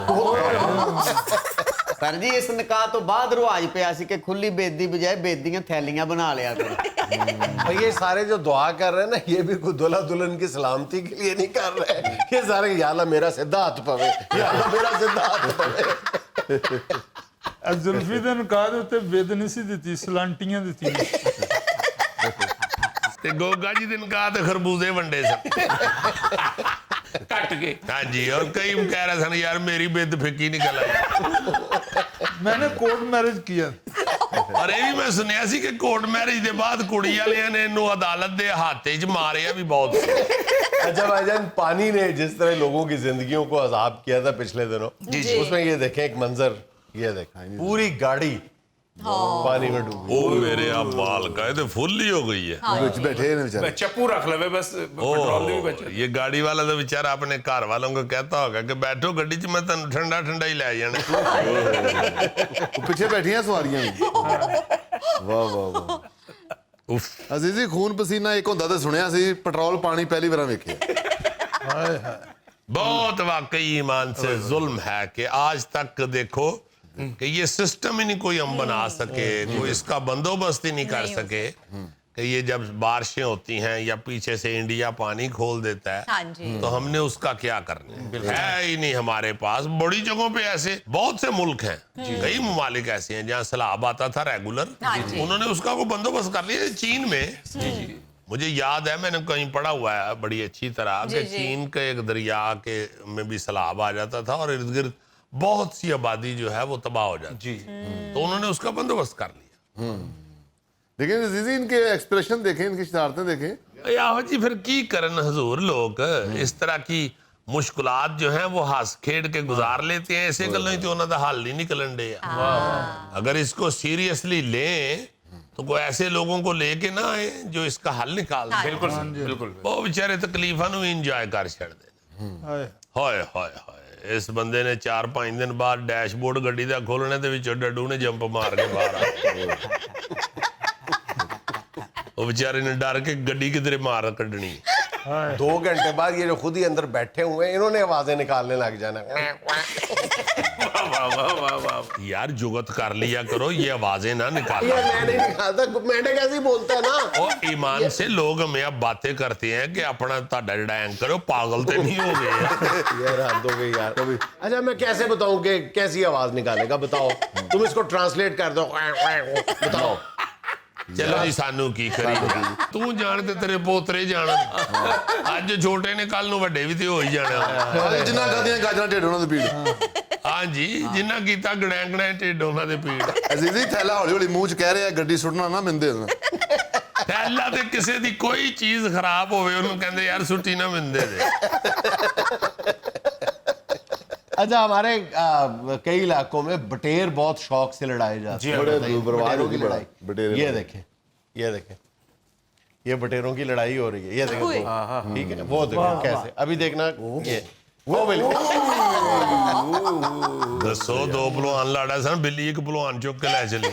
Speaker 7: ਪਰ ਜੀ ਇਸ ਨਿਕਾਹ ਤੋਂ ਬਾਅਦ ਰਿਵਾਜ ਪਿਆ ਸੀ ਕਿ ਖੁੱਲੀ ਬੇਦੀ ਬਜਾਏ ਬੇਦੀਆਂ ਥੈਲੀਆਂ ਬਣਾ ਲਿਆ ਕਰੋ।
Speaker 1: और ये सारे जो दुआ कर रहे हैं ना, ये भी कोई दुल्हा दुल्हन की सलामती के लिए नहीं कर रहे हैं। ये सारे या अल्लाह मेरा सीधा हाथ पवे, या अल्लाह मेरा सीधा हाथ पवे।
Speaker 3: ਜ਼ੁਲਫੀ ਦੇ ਨਿਕਾਹ ਦੇ ਉੱਤੇ ਬਿੱਦ ਨਹੀਂ ਸੀ ਦਿੱਤੀ, ਸਲਾਂਟੀਆਂ ਦਿੱਤੀਆਂ।
Speaker 2: ਤੇ ਗੋਗਾ ਜੀ ਦੇ ਨਿਕਾਹ ਤੇ ਖਰਬੂਜ਼ੇ ਵੰਡੇ ਸਨ
Speaker 5: कट के।
Speaker 2: हाँ जी, और कई कह रहे सन यार मेरी बेद फिक्की निकल आई।
Speaker 3: मैंने कोर्ट मैरिज किया।
Speaker 2: और ये भी मैं सुनिया सी कि कोर्ट मैरिज के बाद कुड़ी वालियां ने इन्हू अदालत के हाथे च मारिया भी बहुत।
Speaker 1: अच्छा भाईजान, पानी ने जिस तरह लोगों की जिंदगियों को अजाब किया था पिछले दिनों, उसमें ये देखें एक मंजर, ये देखें पूरी गाड़ी पानी में डूबी।
Speaker 2: ओ मेरे आप बाल का ये तो फुल ही हो गई है।
Speaker 4: कुछ बैठे हैं बेचारे।
Speaker 5: चप्पू रख ले बस, पेट्रोल भी बचे।
Speaker 2: ये गाड़ी वाला तो बेचारा अपने घर वालों को कहता होगा कि बैठो गड्डी च मैं तेन ठंडा ठंडा ही ले जाना।
Speaker 4: पीछे बैठी हैं सवारियां भी। वाह वाह वाह।
Speaker 2: उफ,
Speaker 4: अजीजी खून पसीना एक होंदा ते सुनिया सी, पेट्रोल पानी पहली बार वेखिया।
Speaker 2: बहुत वाकई ईमान से जुल्म है कि आज तक देखो कि ये सिस्टम ही नहीं कोई हम बना सके, कोई इसका बंदोबस्त ही नहीं कर सके कि ये जब बारिशें होती हैं या पीछे से इंडिया पानी खोल देता है,
Speaker 6: हाँ जी।
Speaker 2: तो हमने उसका क्या करना है ही नहीं हमारे पास। बड़ी जगहों पे ऐसे बहुत से मुल्क हैं, कई ममालिक ऐसे हैं जहाँ सैलाब आता था रेगुलर, उन्होंने उसका कोई बंदोबस्त कर लिया। चीन में मुझे याद है, मैंने कहीं पढ़ा हुआ है बड़ी अच्छी तरह कि चीन के एक दरिया के में भी सैलाब आ जाता था और इर्द गिर्द बहुत सी आबादी जो है वो तबाह हो जाती तो उन्होंने उसका बंदोबस्त कर लिया।
Speaker 4: लेकिन अजीजी इनके एक्सप्रेशन देखें, इनकी शरारतें देखें।
Speaker 2: आहो जी, फिर की करन हजूर लोग इस तरह की मुश्किलात जो हैं वो हंस खेड़ के गुजार लेते हैं। ऐसे गलों ही तो उन्होंने दा हल ही निकलन दे। अगर इसको सीरियसली लें तो कोई ऐसे लोगों को लेके ना आए जो इसका हल निकाल दें।
Speaker 5: बिल्कुल बिल्कुल।
Speaker 2: वो बेचारे तकलीफां नूं इंजॉय कर छड़ दे।
Speaker 3: ਹਾਏ
Speaker 2: ਹਾਏ ਹਾਏ ਹਾਏ, ਇਸ ਬੰਦੇ ਨੇ 4-5 ਦਿਨ ਬਾਅਦ ਡੈਸ਼ਬੋਰਡ ਗੱਡੀ ਦਾ ਖੋਲਣੇ ਤੇ ਵਿੱਚੋਂ ਡੱਡੂ ਨੇ ਜੰਪ ਮਾਰ ਕੇ ਬਾਹਰ ਆ ਉਹ ਵਿਚਾਰੇ ਨੇ ਡਰ ਕੇ ਗੱਡੀ ਕਿਧਰੇ ਮਾਰ ਕੱਢਣੀ।
Speaker 1: 2 घंटे बाद ये जो खुद ही अंदर बैठे हुए हैं, इन्होंने आवाजें निकालने लग जाना।
Speaker 2: यार जुगत कर लिया करो, ये आवाजें ना निकालो।
Speaker 1: ये मैं नहीं निकालता, मैंने कैसे बोलता है ना।
Speaker 2: और ईमान से लोग हमें अब बातें करते हैं कि अपना ताड़ा जड़ा एंकर हो, पागल तो नहीं हो गए
Speaker 1: यार हद हो गई यार। अच्छा मैं कैसे बताऊं कि कैसी आवाज निकालेगा, बताओ। तुम इसको ट्रांसलेट कर दो, बताओ।
Speaker 2: चलो जी, सानू की करी तू जान ते तेरे पोतरे जान। अज छोटे ने कल नूं वड्डे भी ते हो ही जाना।
Speaker 4: जिन्ना खादियां गाजरां ढिड उन्हां दे पीड़।
Speaker 2: हाँ जी, जिन्ना कीता गड़ै गड़ै ढिड उन्हां दे पीड़।
Speaker 4: अजीजी थैला हौली हौली मूंह च कह रहे गड्डी सुटना ना मिंदे
Speaker 2: थैला ते किसे दी कोई चीज खराब होवे उन्होंने कहंदे यार सुट्टी ना मिंदे दे।
Speaker 1: अच्छा हमारे कई इलाकों में बटेर बहुत शौक से लड़ाए जाते हैं। बटेरों की लड़ाई, ये देखें, ये देखें, ये बटेरों की लड़ाई हो रही है। ये देखें, ठीक है, वो देखें कैसे। अभी देखना ये वो बिल्कुल
Speaker 2: दसो 2 भलवान लाड़ा सन, बिल्ली एक भलवान चुक के ले चली।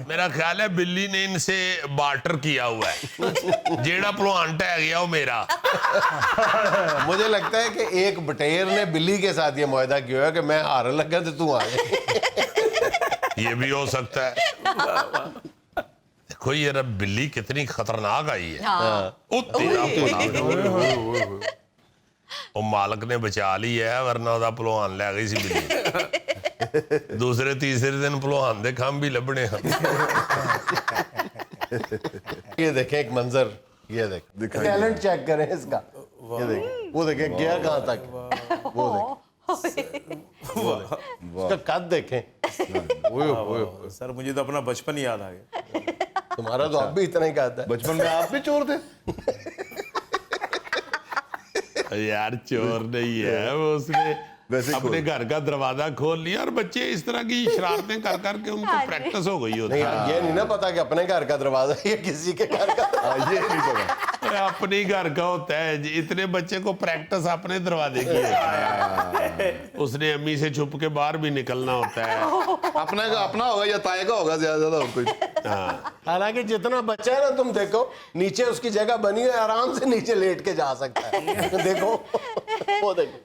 Speaker 2: मेरा ख्याल है बिल्ली ने इनसे बार्टर किया हुआ है, जेड़ा भलवान टह गया वो मेरा।
Speaker 1: मुझे लगता है कि एक बटेर ने बिल्ली के साथ ये मुआहदा किया है कि मैं हारन लगा तो तू आ जाए।
Speaker 2: ये भी हो सकता है। देखो ये रब बिल्ली कितनी खतरनाक आई है। ओ तेरा भला। ਉਹ ਮਾਲਕ ਨੇ ਬਚਾ ਲਈ ਹੈ, ਵਰਨਾ ਉਹਦਾ ਭਲਵਾਨ ਲੈ ਗਈ ਸੀ ਬਿੱਲੀ। दूसरे तीसरे दिन भलवान दे खंभ भी लभने हैं।
Speaker 1: ये देखें एक मंजर, ये देखें टैलेंट चेक करें इसका। ये देखें, वो देखें गया कहाँ तक, वो देखें, इसका कद देखें।
Speaker 8: सर मुझे तो अपना बचपन याद आ गया।
Speaker 1: तुम्हारा तो अब भी इतना ही कहता है।
Speaker 4: बचपन में आप भी चोर थे?
Speaker 2: यार चोर नहीं है वो, उसने
Speaker 4: वैसे
Speaker 2: अपने घर का दरवाजा खोल लिया और बच्चे इस तरह की शरारतें कर करके उनको प्रैक्टिस हो गई होती
Speaker 1: नहीं
Speaker 2: है।
Speaker 1: ये नहीं ना पता कि अपने घर का दरवाजा है या किसी के घर का।
Speaker 4: ये नहीं पता।
Speaker 2: अपने ही घर का होता है। इतने बच्चे को प्रैक्टिस अपने दरवाजे की है। उसने अम्मी से छुप के बाहर भी निकलना होता है।
Speaker 4: अपने का अपना होगा या ताए का होगा ज्यादा और कोई।
Speaker 1: हालांकि जितना बच्चा है ना, तुम देखो नीचे उसकी जगह बनी है, आराम से नीचे लेट के जा सकता है। देखो वो देखो,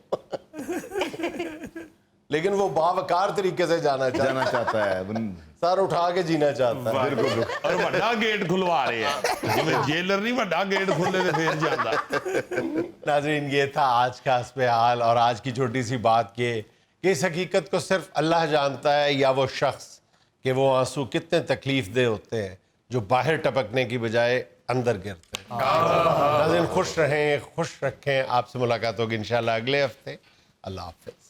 Speaker 1: लेकिन वो बावकार तरीके से जाना
Speaker 4: चाहता है।
Speaker 1: सर उठा के जीना चाहता है।
Speaker 2: बिल्कुल। और बड़ा गेट खुलवा रहे हैं, जिवें जेलर नहीं बड़ा गेट खोले तो फिर जाता।
Speaker 1: नाज़रीन, ये था आज का हस्बे हाल और आज की छोटी सी बात कि इस हकीकत को सिर्फ अल्लाह जानता है या वो शख्स कि वो आंसू कितने तकलीफ दे होते हैं जो बाहर टपकने की बजाय अंदर गिरते हैं। नाज़रीन खुश रहें, खुश रखें। आपसे मुलाकात होगी इंशाल्लाह अगले हफ्ते। अल्लाह हाफ़िज़।